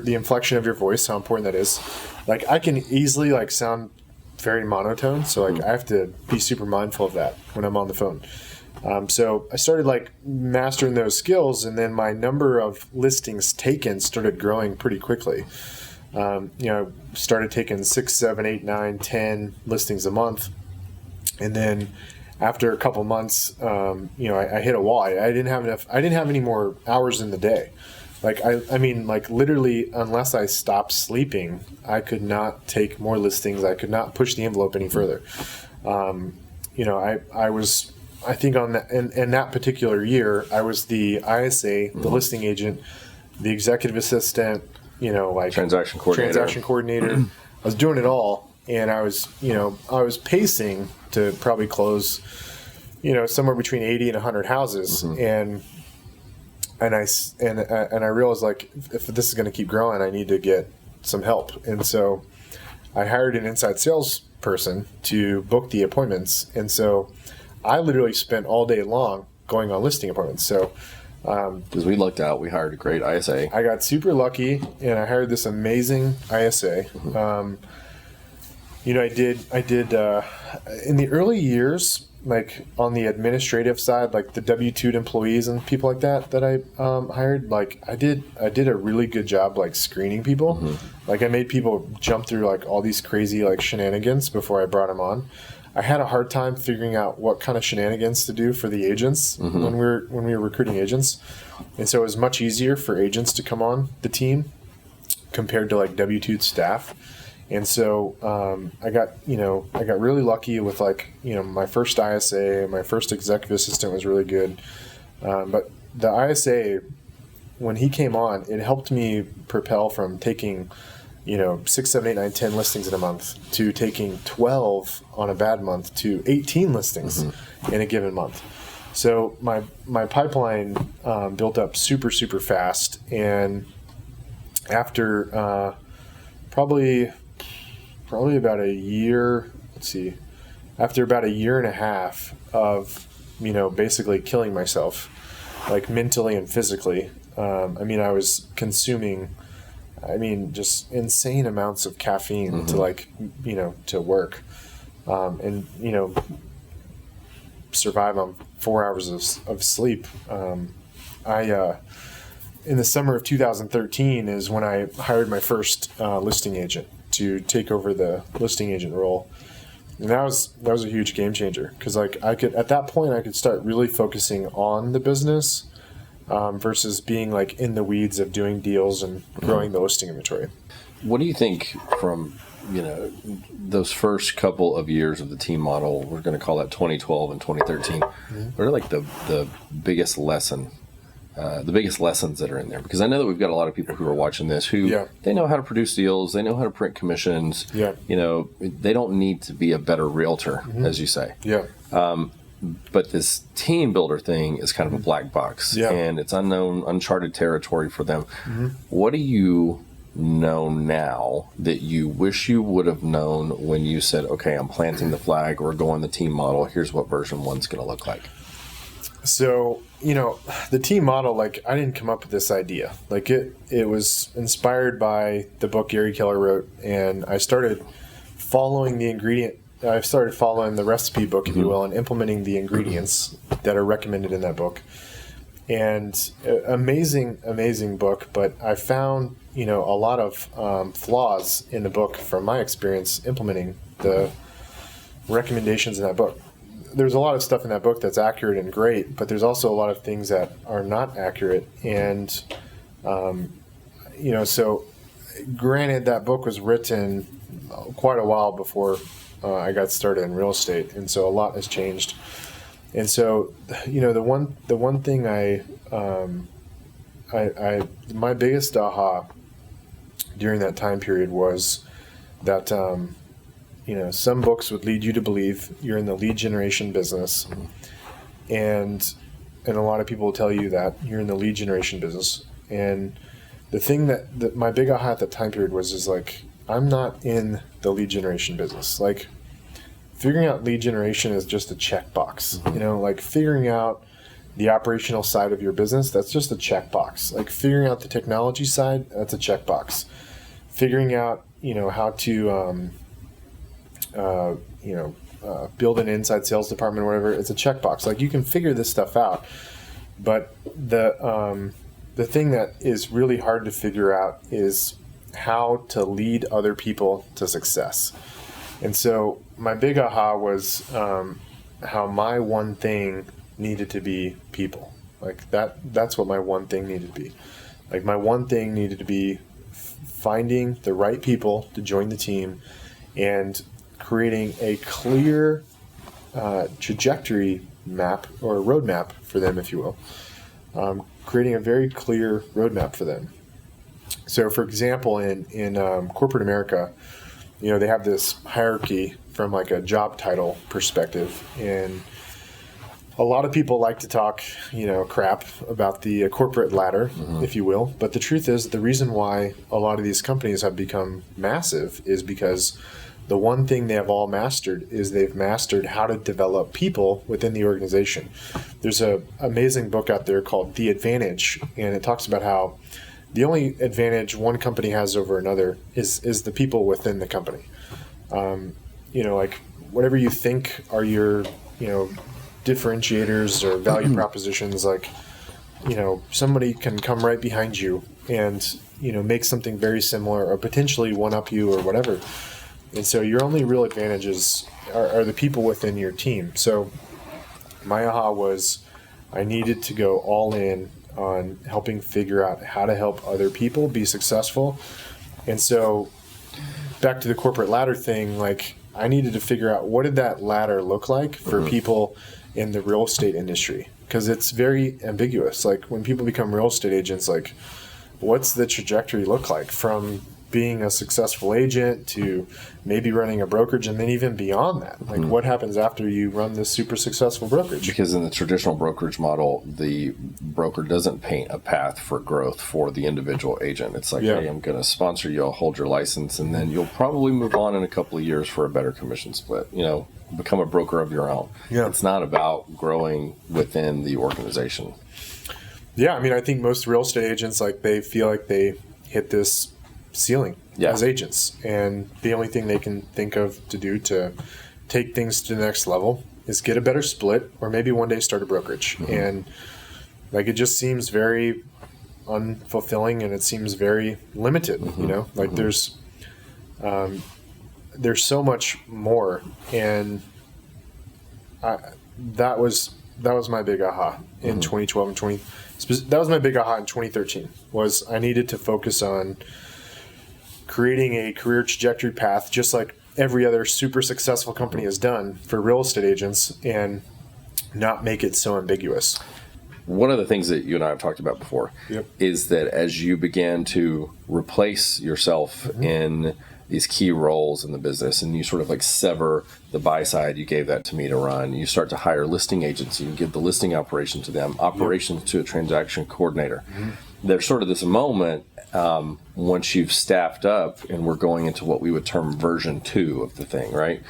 inflection of your voice, how important that is. I can easily sound very monotone, so I have to be super mindful of that when I'm on the phone. So I started mastering those skills, and then my number of listings taken started growing pretty quickly. Started taking 6, 7, 8, 9, 10 listings a month, and then after a couple months, I hit a wall. I didn't have any more hours in the day. Literally, unless I stopped sleeping, I could not take more listings. I could not push the envelope any further. I was, I think in that particular year, I was the ISA, the listing agent, the executive assistant, transaction coordinator. I was doing it all. And I was pacing to probably close, somewhere between 80 and 100 houses. And I realized if this is going to keep growing, I need to get some help. And so I hired an inside sales person to book the appointments. And so I literally spent all day long going on listing appointments. So, because we lucked out, we hired a great ISA. I got super lucky and I hired this amazing ISA. I did in the early years, like on the administrative side, like the W-2 employees and people like that I hired, like I did a really good job like screening people. Like I made people jump through like all these crazy like shenanigans before I brought them on. I had a hard time figuring out what kind of shenanigans to do for the agents when we were recruiting agents, and so it was much easier for agents to come on the team compared to like W-2 staff. And so I got really lucky with like, my first ISA, my first executive assistant was really good. But the ISA, when he came on, it helped me propel from taking, 6, 7, 8, 9, 10 listings in a month to taking 12 on a bad month to 18 listings in a given month. So my pipeline built up super, super fast. And after probably about a year, after about a year and a half of, basically killing myself, like mentally and physically, I was consuming, just insane amounts of caffeine to work, and, survive on 4 hours of sleep. In the summer of 2013 is when I hired my first listing agent to take over the listing agent role. And that was a huge game changer because at that point I could start really focusing on the business versus being like in the weeds of doing deals and growing the listing inventory. What do you think from those first couple of years of the team model? We're going to call that 2012 and 2013. What are like the biggest lesson? The biggest lessons that are in there, because I know that we've got a lot of people who are watching this who they know how to produce deals, they know how to print commissions. They don't need to be a better realtor, as you say. But this team builder thing is kind of a black box, and it's unknown, uncharted territory for them. What do you know now that you wish you would have known when you said, okay, I'm planting the flag or going the team model, here's what version 1's going to look like? So, the team model, like I didn't come up with this idea. Like it was inspired by the book Gary Keller wrote, and I started following the recipe book, if you will, and implementing the ingredients that are recommended in that book. And amazing book, but I found, a lot of flaws in the book from my experience implementing the recommendations in that book. There's a lot of stuff in that book that's accurate and great, but there's also a lot of things that are not accurate. And, so granted, that book was written quite a while before I got started in real estate. And so a lot has changed. And so, the one thing my biggest aha during that time period was that, some books would lead you to believe you're in the lead generation business, and a lot of people will tell you that you're in the lead generation business. And the thing that my big aha at that time period is like, I'm not in the lead generation business. Like, figuring out lead generation is just a checkbox. Like figuring out the operational side of your business, that's just a checkbox. Like figuring out the technology side, that's a checkbox. Figuring out, how to build an inside sales department or whatever, it's a checkbox. Like you can figure this stuff out, but the thing that is really hard to figure out is how to lead other people to success. And so my big aha was how my one thing needed to be people. Like that's what my one thing needed to be. Like my one thing needed to be finding the right people to join the team and creating a clear trajectory map or roadmap for them, if you will. Creating a very clear roadmap for them. So, for example, in corporate America, they have this hierarchy from like a job title perspective, and a lot of people like to talk, crap about the corporate ladder, if you will. But the truth is, the reason why a lot of these companies have become massive is because the one thing they have all mastered is they've mastered how to develop people within the organization. There's an amazing book out there called The Advantage, and it talks about how the only advantage one company has over another is the people within the company. Like whatever you think are your, differentiators or value propositions, like, somebody can come right behind you and, make something very similar or potentially one up you or whatever. And so your only real advantages are the people within your team. So my aha was I needed to go all in on helping figure out how to help other people be successful. And so back to the corporate ladder thing, like I needed to figure out what did that ladder look like for people in the real estate industry, because it's very ambiguous. Like when people become real estate agents, like what's the trajectory look like from being a successful agent to maybe running a brokerage, and then even beyond that, like what happens after you run this super successful brokerage? Because in the traditional brokerage model, the broker doesn't paint a path for growth for the individual agent. It's like, hey, I'm going to sponsor you, I'll hold your license, and then you'll probably move on in a couple of years for a better commission split. Become a broker of your own. It's not about growing within the organization. Yeah, I mean, I think most real estate agents, like they feel like they hit this ceiling as agents, and the only thing they can think of to do to take things to the next level is get a better split, or maybe one day start a brokerage. And like it just seems very unfulfilling, and it seems very limited. Like there's so much more, and that was my big aha in 2012 and that was my big aha in 2013. Was I needed to focus on creating a career trajectory path, just like every other super successful company has done for real estate agents, and not make it so ambiguous. One of the things that you and I have talked about before is that as you began to replace yourself in these key roles in the business, and you sort of like sever the buy side, you gave that to me to run. You start to hire listing agents, you give the listing operation to them, operations to a transaction coordinator. There's sort of this moment once you've staffed up, and we're going into what we would term version 2 of the thing, right?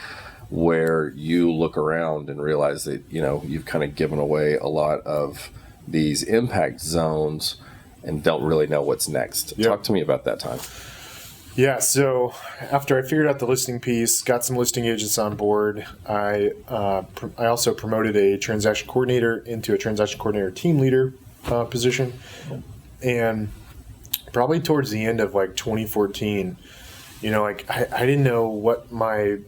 Where you look around and realize that, you've kind of given away a lot of these impact zones and don't really know what's next. Talk to me about that time. Yeah, so after I figured out the listing piece, got some listing agents on board, I also promoted a transaction coordinator into a transaction coordinator team leader position. And probably towards the end of like 2014, I didn't know what my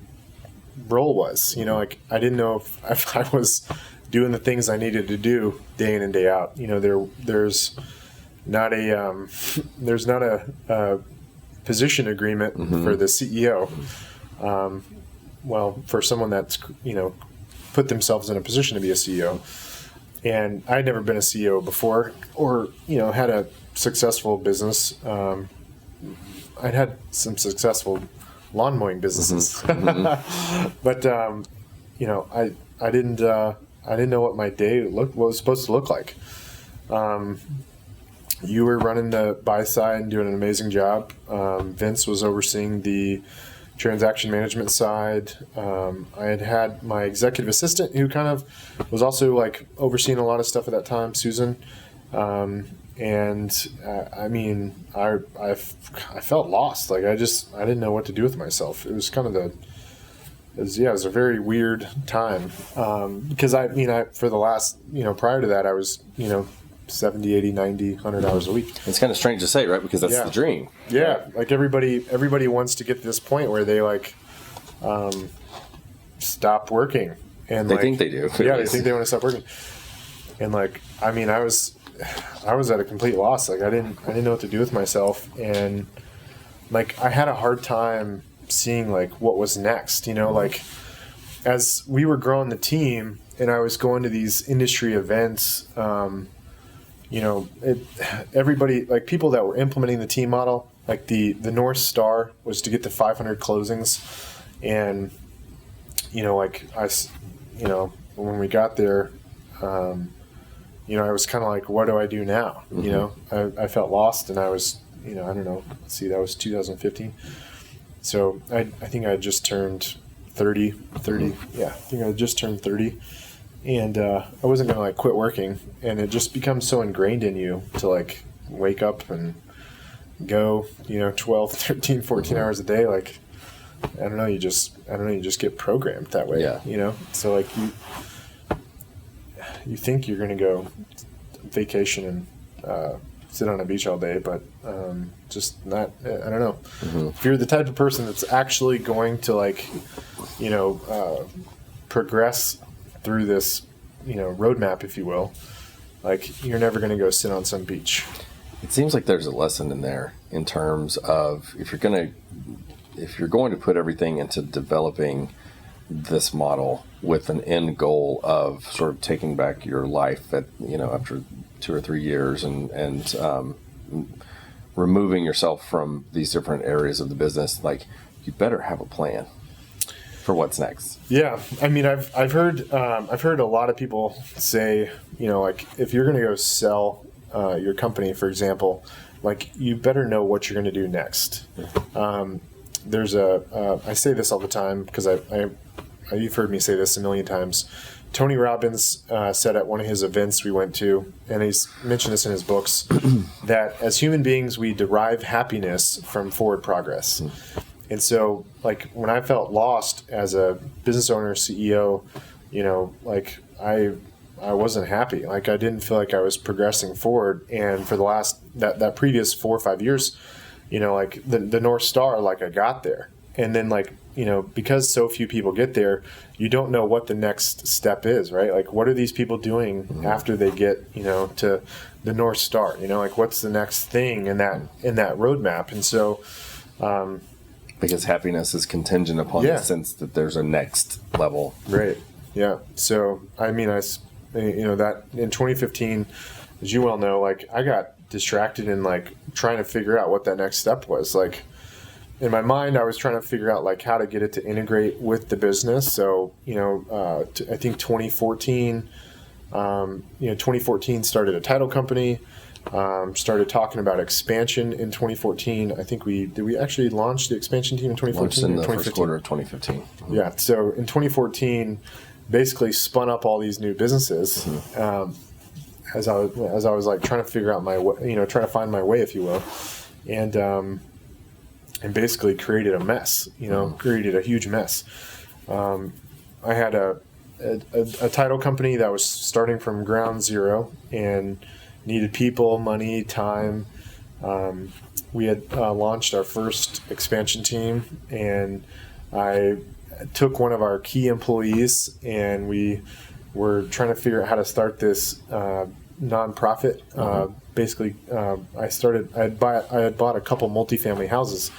role was. I didn't know if I was doing the things I needed to do day in and day out. There's not a position agreement for the CEO. For someone that's put themselves in a position to be a CEO. And I'd never been a CEO before, or had a successful business. I'd had some successful lawn mowing businesses, but I didn't know what my day was supposed to look like. You were running the buy side and doing an amazing job. Vince was overseeing the transaction management side. I had my executive assistant who kind of was also like overseeing a lot of stuff at that time, Susan. I felt lost. Like I didn't know what to do with myself. It was kind of it was a very weird time. Because for the last, prior to that, I was, 70, 80, 90, 100 hours a week. It's kind of strange to say, right? Because that's the dream. Yeah. Like everybody wants to get to this point where they stop working. And they think they do. Yeah, they think they want to stop working. And I was at a complete loss. Like I didn't know what to do with myself. And I had a hard time seeing what was next, as we were growing the team and I was going to these industry events, everybody, people that were implementing the team model, the North Star was to get to 500 closings. And, when we got there, I was kind of like, what do I do now? I felt lost, and I was, I don't know, let's see, that was 2015. So I think I just turned 30. Yeah, I think I just turned 30. And I wasn't going to like quit working. And it just becomes so ingrained in you to like wake up and go, 12, 13, 14 hours a day. Like, I don't know, you just get programmed that way. Yeah. So like you think you're going to go vacation and sit on a beach all day, but just not, I don't know. If you're the type of person that's actually going to like, progress through this, roadmap, if you will, like you're never going to go sit on some beach. It seems like there's a lesson in there in terms of if you're going to put everything into developing this model with an end goal of sort of taking back your life at, after 2 or 3 years and removing yourself from these different areas of the business, like you better have a plan for what's next. Yeah. I mean, I've heard a lot of people say, like if you're going to go sell your company, for example, like you better know what you're going to do next. There's I say this all the time because you've heard me say this a million times. Tony Robbins said at one of his events we went to, and he's mentioned this in his books, that as human beings, we derive happiness from forward progress. And so, like, when I felt lost as a business owner, CEO, like I wasn't happy. Like, I didn't feel like I was progressing forward. And for the last, that previous 4 or 5 years, like the North Star, like I got there. And then like, because so few people get there, you don't know what the next step is, right? Like, what are these people doing after they get, to the North Star? Like, what's the next thing in that roadmap? And so, because happiness is contingent upon the sense that there's a next level. Right. Yeah. So, I mean, that in 2015, as you well know, like I got distracted in like trying to figure out what that next step was. Like in my mind, I was trying to figure out like how to get it to integrate with the business. So, I think 2014, 2014 started a title company. Started talking about expansion in 2014. I think we actually launch the expansion team in 2014? Launched in the first quarter of 2015. Yeah. So in 2014, basically spun up all these new businesses as I was like trying to figure out my way, trying to find my way, if you will, and basically created a mess. Created a huge mess. I had a title company that was starting from ground zero and needed people, money, time. We had launched our first expansion team, and I took one of our key employees, and we were trying to figure out how to start this nonprofit. Basically, I had bought a couple multifamily houses,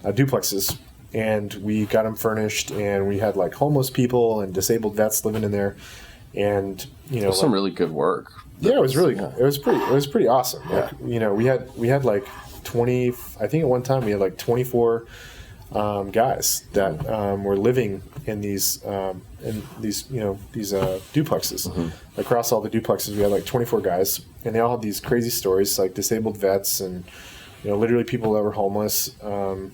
duplexes, and we got them furnished, and we had like homeless people and disabled vets living in there, and some really good work. Yeah, it was really good. It was pretty awesome. Yeah. Like, we had like 20, I think at one time we had like 24 guys that were living in these duplexes. Across all the duplexes, we had like 24 guys, and they all had these crazy stories, like disabled vets and literally people that were homeless. And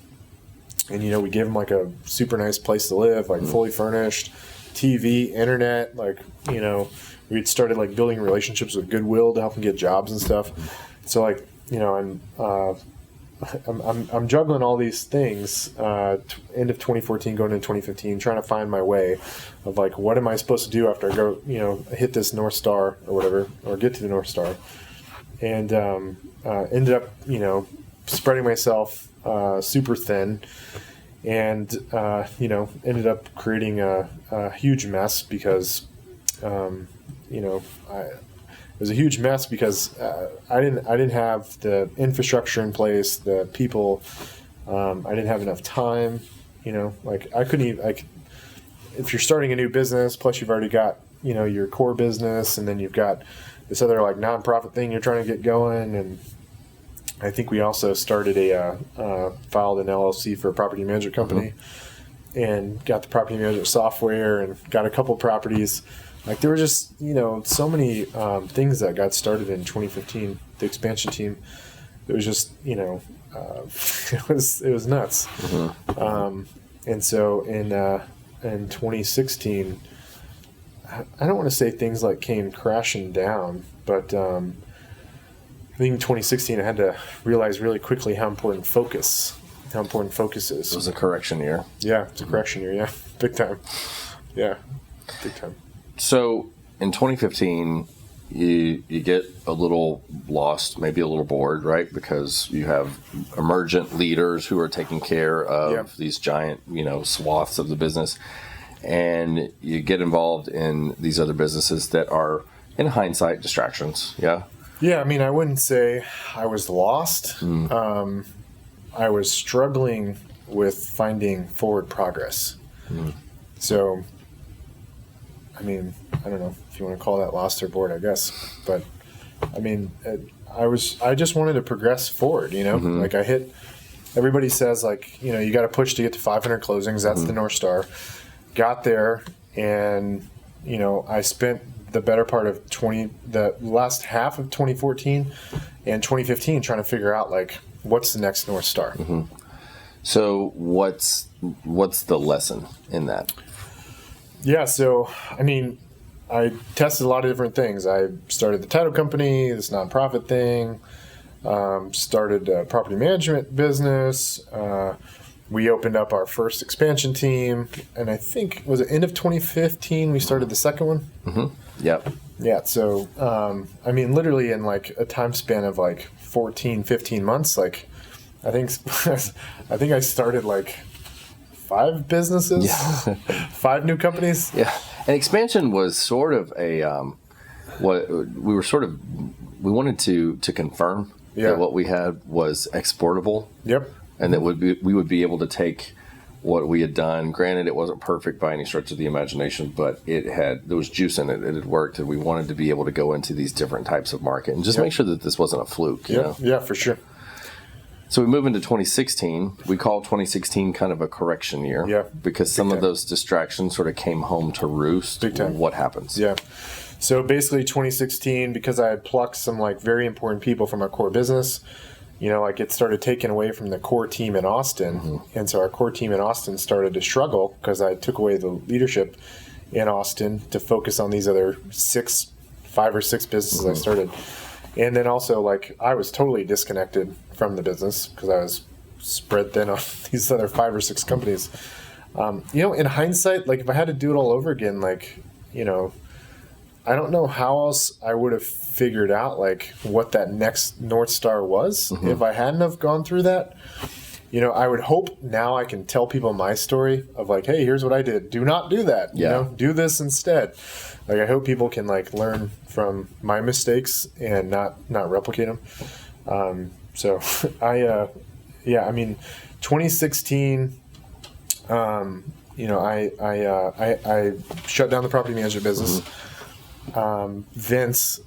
we gave them like a super nice place to live, like fully furnished, TV, internet, like we'd started like building relationships with Goodwill to help them get jobs and stuff. So like, and I'm juggling all these things, end of 2014 going into 2015, trying to find my way of like, what am I supposed to do after I go, hit this North Star or whatever, or get to the North Star. And ended up, spreading myself super thin, and ended up creating a huge mess because it was a huge mess because I didn't have the infrastructure in place, the people. I didn't have enough time. Like I couldn't even, like, if you're starting a new business, plus you've already got your core business, and then you've got this other like nonprofit thing you're trying to get going. And I think we also started filed an LLC for a property management company. and got the property management software and got a couple properties. Like there were just, so many things that got started in 2015, the expansion team. It was just, it was nuts. Mm-hmm. And so in 2016, I don't want to say things like came crashing down, but I think in 2016 I had to realize really quickly how important focus is. It was a correction year. Yeah, it's a correction year. Yeah, big time. Yeah, big time. So in 2015, you get a little lost, maybe a little bored, right? Because you have emergent leaders who are taking care of these giant, swaths of the business. And you get involved in these other businesses that are, in hindsight, distractions. Yeah? Yeah, I mean, I wouldn't say I was lost. I was struggling with finding forward progress. So, I mean, I don't know if you want to call that lost or bored, I guess. But, I mean, I just wanted to progress forward, Like everybody says, like, you got to push to get to 500 closings. That's the North Star. Got there, and, I spent the better part of the last half of 2014 and 2015 trying to figure out, like, what's the next North Star. So what's the lesson in that? Yeah, so, I mean, I tested a lot of different things. I started the title company, this nonprofit thing, started a property management business. We opened up our first expansion team, and I think, was it end of 2015 we started the second one? Yep. Yeah, so, I mean, literally in, like, a time span of, like, 14, 15 months, like, I think I started, like, 5 businesses, 5 new companies. Yeah, and expansion was sort of a we wanted to confirm that what we had was exportable. Yep. And that we would be able to take what we had done. Granted, it wasn't perfect by any stretch of the imagination, but there was juice in it. It had worked, and we wanted to be able to go into these different types of market and just make sure that this wasn't a fluke. You know? Yeah, for sure. So we move into 2016. We call 2016 kind of a correction year. Yeah. Because some of those distractions sort of came home to roost. Big time. What happens? Yeah. So basically 2016, because I had plucked some like very important people from our core business, like it started taking away from the core team in Austin. And so our core team in Austin started to struggle because I took away the leadership in Austin to focus on these other 5 or 6 businesses I started. And then also, like, I was totally disconnected from the business because I was spread thin on these other 5 or 6 companies. In hindsight, like, if I had to do it all over again, like, I don't know how else I would have figured out, like, what that next North Star was if I hadn't have gone through that. I would hope now I can tell people my story of, like, hey, here's what I did. Do not do that. Do this instead. Like, I hope people can, like, learn from my mistakes and not replicate them. So I mean, 2016, I shut down the property management business. Vince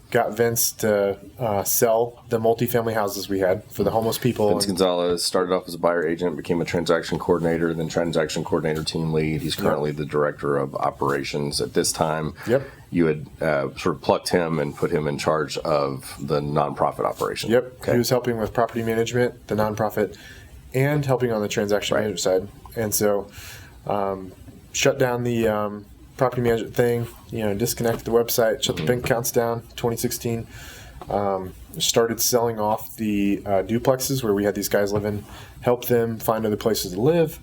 to sell the multifamily houses we had for the homeless people. Vince Gonzalez started off as a buyer agent, became a transaction coordinator, then transaction coordinator team lead. He's currently the director of operations at this time. Yep. You had sort of plucked him and put him in charge of the nonprofit operation. Yep. Okay. He was helping with property management, the nonprofit, and helping on the transaction management side. And so shut down the property management thing, disconnected the website, shut the bank accounts down, 2016. Started selling off the duplexes where we had these guys living, help them find other places to live.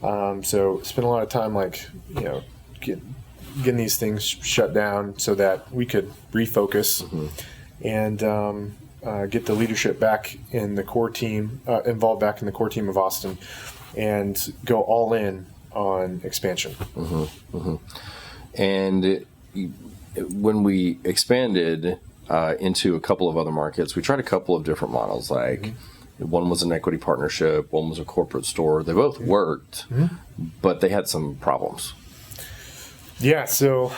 So spent a lot of time, like, getting these things shut down so that we could refocus and get the leadership back in the core team, involved back in the core team of Austin, and go all in on expansion. And when we expanded into a couple of other markets, we tried a couple of different models. Like one was an equity partnership, one was a corporate store. They both worked, but they had some problems. Yeah, so,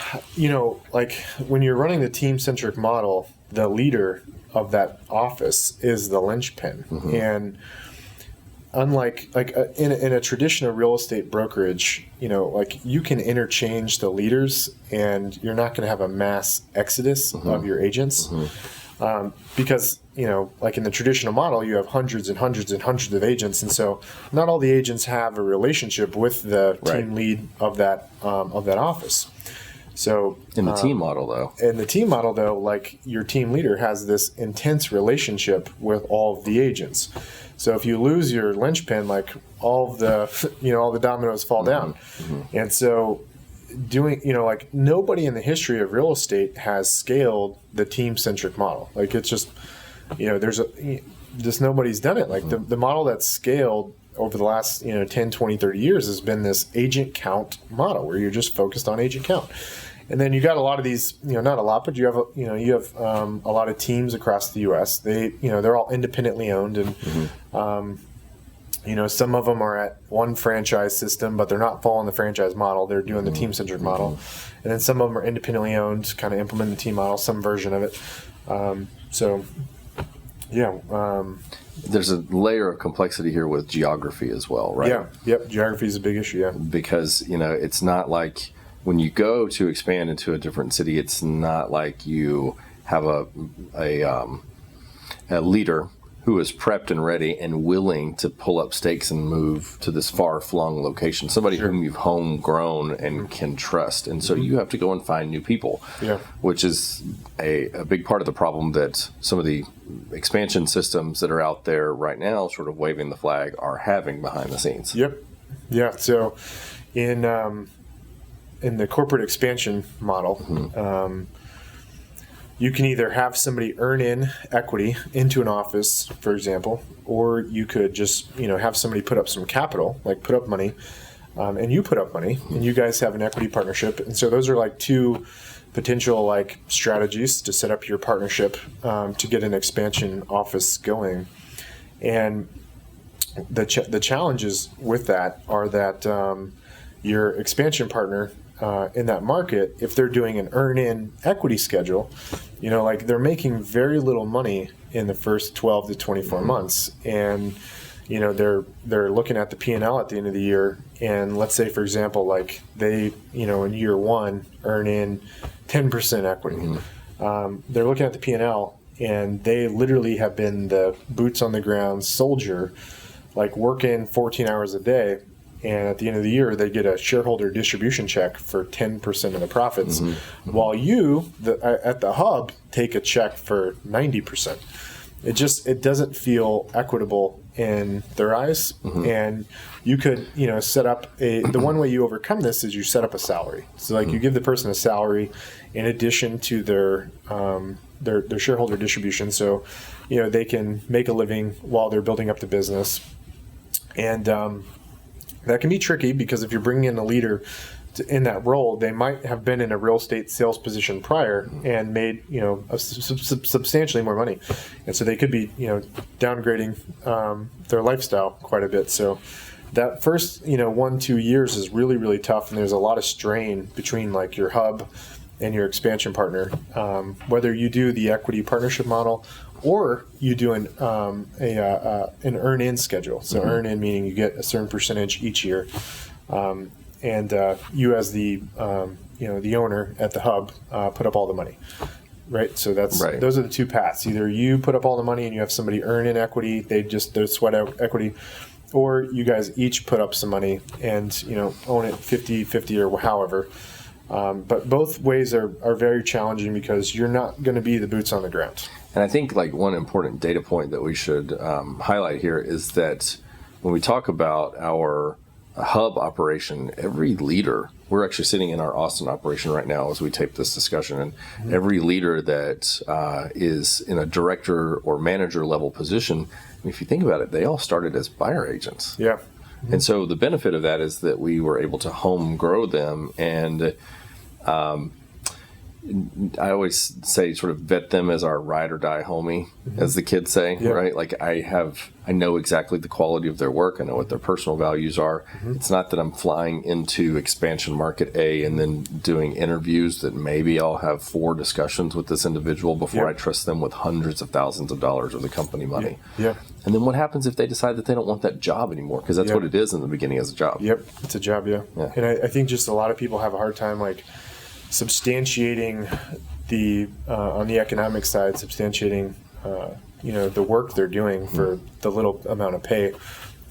like when you're running the team-centric model, the leader of that office is the linchpin. And unlike in a traditional real estate brokerage, like you can interchange the leaders, and you're not going to have a mass exodus of your agents, because like in the traditional model, you have hundreds and hundreds and hundreds of agents, and so not all the agents have a relationship with the team lead of that office. So in the team model, though, like your team leader has this intense relationship with all of the agents. So if you lose your linchpin, like all the dominoes fall down. And so like nobody in the history of real estate has scaled the team-centric model. Like it's just, just nobody's done it. Like the model that's scaled over the last 10, 20, 30 years has been this agent count model where you're just focused on agent count. And then you got a lot of these, not a lot, but you have a lot of teams across the U.S. They're all independently owned, and some of them are at one franchise system, but they're not following the franchise model. They're doing the team-centric model, and then some of them are independently owned, kind of implement the team model, some version of it. There's a layer of complexity here with geography as well, right? Yeah. Yep. Geography is a big issue. Yeah. Because it's not like when you go to expand into a different city, it's not like you have a leader who is prepped and ready and willing to pull up stakes and move to this far-flung location, somebody whom you've homegrown and can trust. And so you have to go and find new people, which is a big part of the problem that some of the expansion systems that are out there right now, sort of waving the flag, are having behind the scenes. Yep. Yeah. So in the corporate expansion model, you can either have somebody earn in equity into an office, for example, or you could just have somebody put up some capital, like put up money, and you put up money, and you guys have an equity partnership. And so those are like two potential like strategies to set up your partnership to get an expansion office going. And the challenges with that are that your expansion partner in that market, if they're doing an earn-in equity schedule, like they're making very little money in the first 12 to 24 months, and they're looking at the P&L at the end of the year, and let's say, for example, like they in year one earn in 10% equity. They're looking at the P&L, and they literally have been the boots on the ground soldier, like working 14 hours a day. And at the end of the year, they get a shareholder distribution check for 10% of the profits, while you, at the hub, take a check for 90%. It doesn't feel equitable in their eyes. And you could, set up the one way you overcome this is you set up a salary. So like you give the person a salary in addition to their shareholder distribution, so they can make a living while they're building up the business. And that can be tricky because if you're bringing in a leader in that role, they might have been in a real estate sales position prior and made substantially more money, and so they could be downgrading their lifestyle quite a bit. So that first 1-2 years is really, really tough, and there's a lot of strain between like your hub and your expansion partner, whether you do the equity partnership model or you do an earn-in schedule. So earn-in meaning you get a certain percentage each year, and you as the the owner at the hub put up all the money, right? So those are the two paths. Either you put up all the money and you have somebody earn in equity, they sweat out equity, or you guys each put up some money and own it 50-50 or however. But both ways are very challenging because you're not going to be the boots on the ground. And I think like one important data point that we should highlight here is that when we talk about our hub operation, every leader, we're actually sitting in our Austin operation right now as we tape this discussion, and every leader that is in a director or manager level position, if you think about it, they all started as buyer agents. Yeah. And so the benefit of that is that we were able to home grow them, and I always say sort of vet them as our ride or die homie, as the kids say, right? Like I know exactly the quality of their work. I know what their personal values are. It's not that I'm flying into expansion market A and then doing interviews that maybe I'll have 4 discussions with this individual before I trust them with hundreds of thousands of dollars of the company money. Yeah. And then what happens if they decide that they don't want that job anymore? Because that's what it is in the beginning as a job. Yep. It's a job. Yeah. And I think just a lot of people have a hard time, like, substantiating the on the economic side, substantiating the work they're doing for the little amount of pay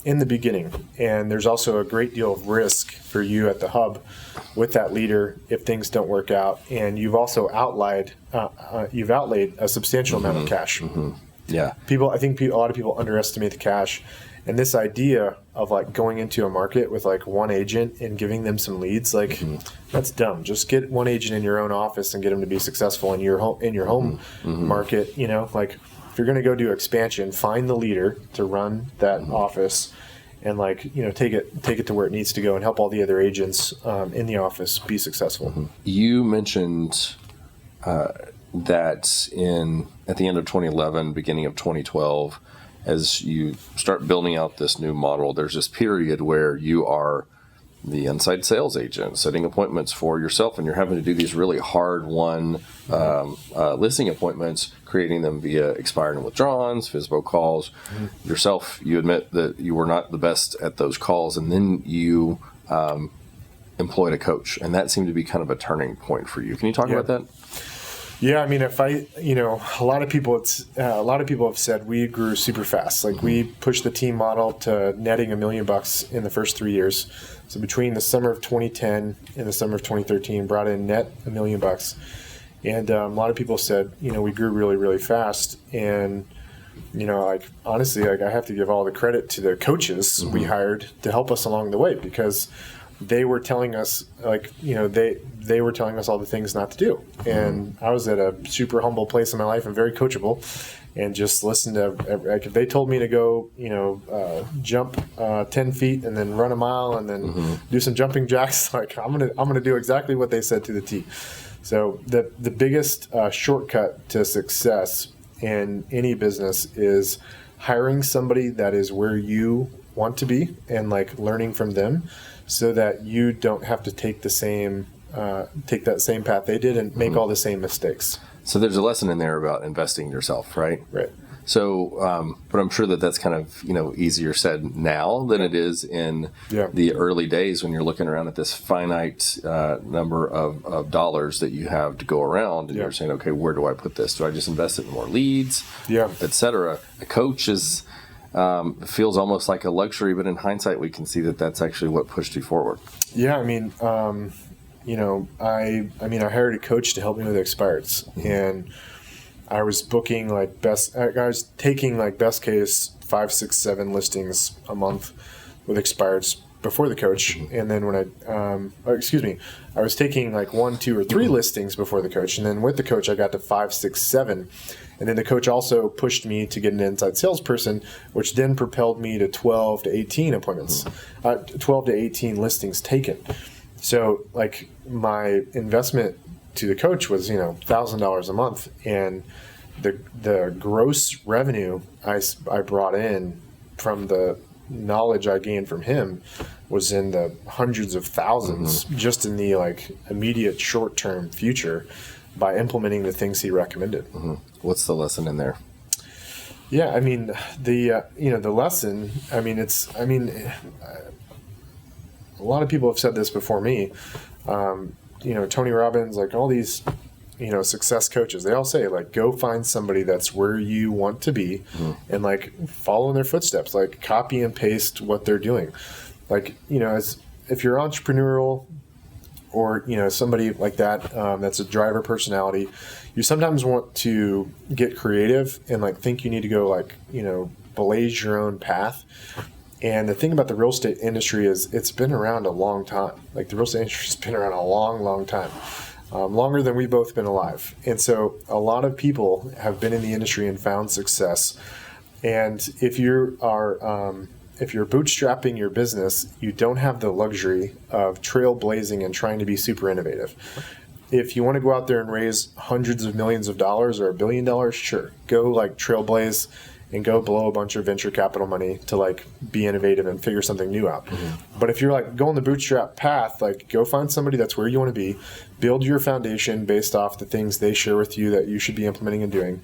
in the beginning. And there's also a great deal of risk for you at the hub with that leader if things don't work out. And you've also outlaid a substantial amount of cash. Yeah, I think a lot of people underestimate the cash. And this idea of like going into a market with like one agent and giving them some leads, like that's dumb. Just get one agent in your own office and get them to be successful in your home market. Like if you're going to go do expansion, find the leader to run that office, and take it to where it needs to go and help all the other agents in the office be successful. You mentioned that at the end of 2011, beginning of 2012. As you start building out this new model, there's this period where you are the inside sales agent, setting appointments for yourself, and you're having to do these really hard-won listing appointments, creating them via expired and withdrawals, FSBO calls. Yourself, you admit that you were not the best at those calls, and then you employed a coach, and that seemed to be kind of a turning point for you. Can you talk about that? Yeah, I mean, a lot of people have said we grew super fast. Like we pushed the team model to netting $1 million in the first 3 years. So between the summer of 2010 and the summer of 2013, brought in net $1 million. And a lot of people said, we grew really, really fast. And honestly, I have to give all the credit to the coaches we hired to help us along the way, because they were telling us they were telling us all the things not to do. And I was at a super humble place in my life and very coachable, and just listened to, if they told me to go, jump 10 feet and then run a mile and then do some jumping jacks, I'm gonna do exactly what they said to the T. So the biggest shortcut to success in any business is hiring somebody that is where you want to be and learning from them, so that you don't have to take that same path they did and make all the same mistakes. So there's a lesson in there about investing in yourself, right? Right. So, but I'm sure that's kind of easier said now than it is in the early days when you're looking around at this finite number of dollars that you have to go around, and you're saying, okay, where do I put this? Do I just invest it in more leads, et cetera? A coach is. Feels almost like a luxury, but in hindsight, we can see that that's actually what pushed you forward. Yeah, I mean, I hired a coach to help me with expireds, and I was booking I was taking best case 5, 6, 7 listings a month with expireds before the coach, and then when I was taking 1, 2, or 3 listings before the coach, and then with the coach I got to 5, 6, 7. And then the coach also pushed me to get an inside salesperson, which then propelled me to 12 to 18 appointments, 12 to 18 listings taken. So my investment to the coach was, $1,000 a month. And the gross revenue I brought in from the knowledge I gained from him was in the hundreds of thousands just in the immediate short-term future, by implementing the things he recommended. What's the lesson in there? Yeah, I mean, the lesson, a lot of people have said this before me. Tony Robbins, all these, success coaches, they all say, go find somebody that's where you want to be and follow in their footsteps, copy and paste what they're doing. If you're entrepreneurial, or somebody like that that's a driver personality, you sometimes want to get creative and think you need to go blaze your own path. And the thing about the real estate industry is it's been around a long time. The real estate industry's been around a long, long time, longer than we've both been alive. And so a lot of people have been in the industry and found success. And if you're bootstrapping your business, you don't have the luxury of trailblazing and trying to be super innovative. if you want to go out there and raise hundreds of millions of dollars or $1 billion, sure, go like trailblaze and go blow a bunch of venture capital money to like be innovative and figure something new out. But if you're like going the bootstrap path, like go find somebody that's where you want to be, build your foundation based off the things they share with you that you should be implementing and doing.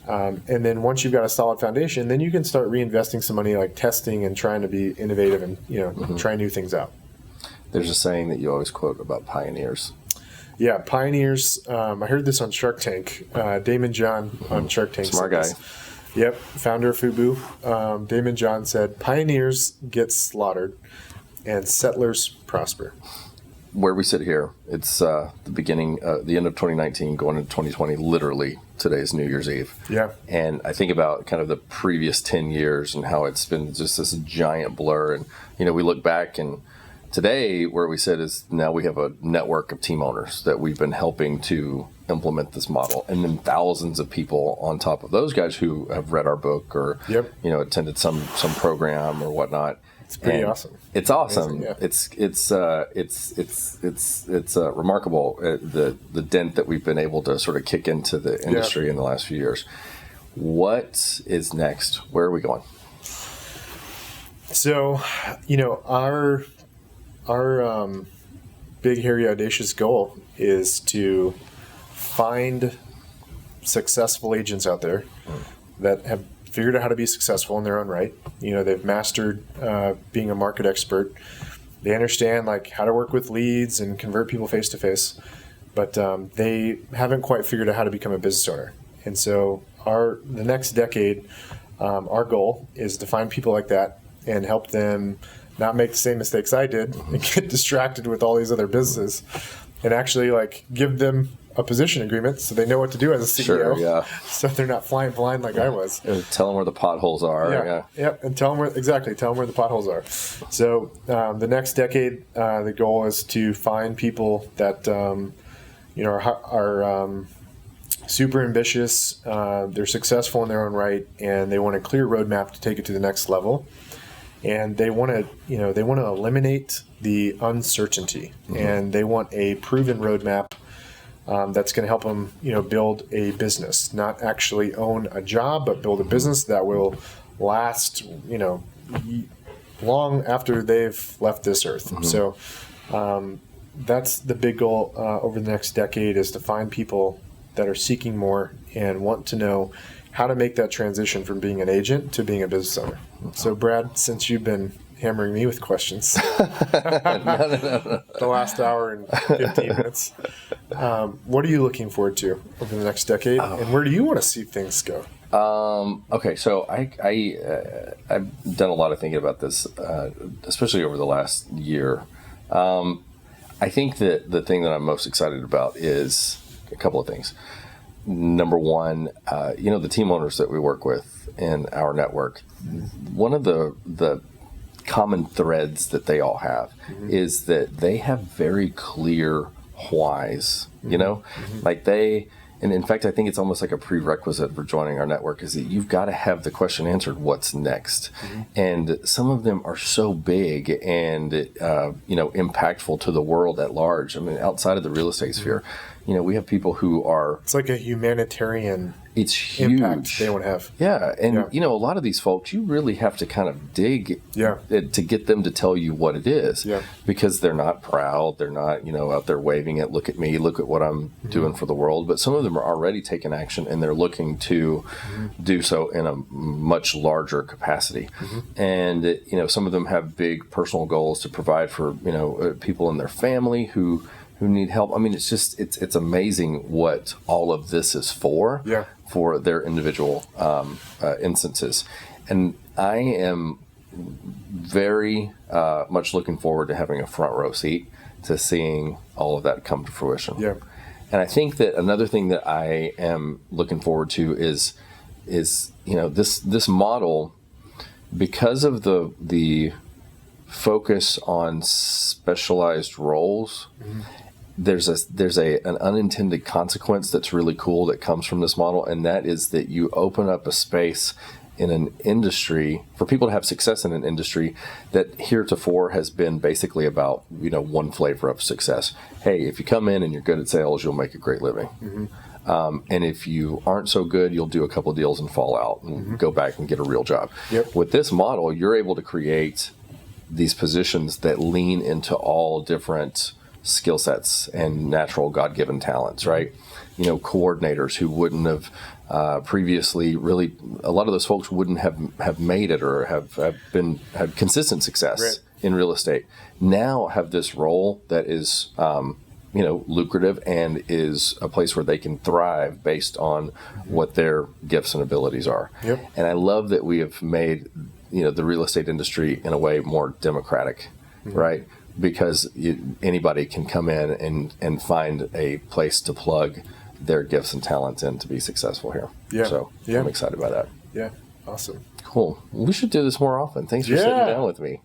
And then once you've got a solid foundation, then you can start reinvesting some money, like testing and trying to be innovative and, try new things out. There's a saying that you always quote about pioneers. Yeah, pioneers. I heard this on Shark Tank. Damon John on Shark Tank. Smart guy. Yep, founder of Fubu. Damon John said, "Pioneers get slaughtered, and settlers prosper." Where we sit here, it's the end of 2019, going into 2020. Literally, today's New Year's Eve. Yeah. And I think about kind of the previous 10 years and how it's been just this giant blur. And we look back, and today where we sit is now we have a network of team owners that we've been helping to implement this model, and then thousands of people on top of those guys who have read our book or attended some program or whatnot. It's pretty awesome. It's awesome. Amazing, yeah. It's remarkable the dent that we've been able to sort of kick into the industry in the last few years. What is next? Where are we going? So, our big, hairy, audacious goal is to find successful agents out there that have figured out how to be successful in their own right. They've mastered being a market expert. They understand like how to work with leads and convert people face to face, but they haven't quite figured out how to become a business owner. And so the next decade, our goal is to find people like that and help them not make the same mistakes I did and get distracted with all these other businesses, and actually like give them a position agreement so they know what to do as a CEO. Sure, yeah. So they're not flying blind like I was. Tell them where the potholes are. Yep, and tell them where the potholes are. So the next decade, the goal is to find people that are super ambitious. They're successful in their own right, and they want a clear roadmap to take it to the next level. And they want to eliminate the uncertainty, and they want a proven roadmap that's going to help them, build a business, not actually own a job, but build a business that will last, long after they've left this earth. So that's the big goal over the next decade, is to find people that are seeking more and want to know how to make that transition from being an agent to being a business owner. So Brad, since you've been hammering me with questions the last hour and 15 minutes, what are you looking forward to over the next decade, and where do you want to see things go? Okay, so I've done a lot of thinking about this, especially over the last year. I think that the thing that I'm most excited about is a couple of things. Number one, the team owners that we work with in our network, one of the common threads that they all have is that they have very clear whys, like and in fact, I think it's almost like a prerequisite for joining our network is that you've got to have the question answered, what's next? And some of them are so big and, impactful to the world at large. I mean, outside of the real estate sphere, we have people who are... It's like a humanitarian it's huge impact they want to have. Yeah. And, a lot of these folks, you really have to kind of dig to get them to tell you what it is. Yeah. Because they're not proud. They're not, out there waving it. Look at me. Look at what I'm doing for the world. But some of them are already taking action, and they're looking to do so in a much larger capacity. And, some of them have big personal goals to provide for, people in their family who need help. I mean, it's just, it's amazing what all of this is for their individual instances. And I am very much looking forward to having a front row seat to seeing all of that come to fruition. Yeah. And I think that another thing that I am looking forward to is this model, because of the focus on specialized roles, there's an unintended consequence that's really cool that comes from this model, and that is that you open up a space in an industry, for people to have success in an industry that heretofore has been basically about, one flavor of success. Hey, if you come in and you're good at sales, you'll make a great living. And if you aren't so good, you'll do a couple of deals and fall out and go back and get a real job. Yep. With this model, you're able to create these positions that lean into all different skill sets and natural God-given talents, right? Coordinators who wouldn't have previously really, a lot of those folks wouldn't have made it or had consistent success in real estate. Now have this role that is, lucrative and is a place where they can thrive based on what their gifts and abilities are. Yep. And I love that we have made, the real estate industry in a way more democratic, right? Because anybody can come in and find a place to plug their gifts and talents in to be successful here. Yeah. So I'm excited by that. Yeah. Awesome. Cool. We should do this more often. Thanks for sitting down with me.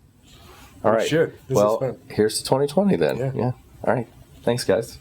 All right. This is fun. Here's to 2020 then. Yeah. All right. Thanks, guys.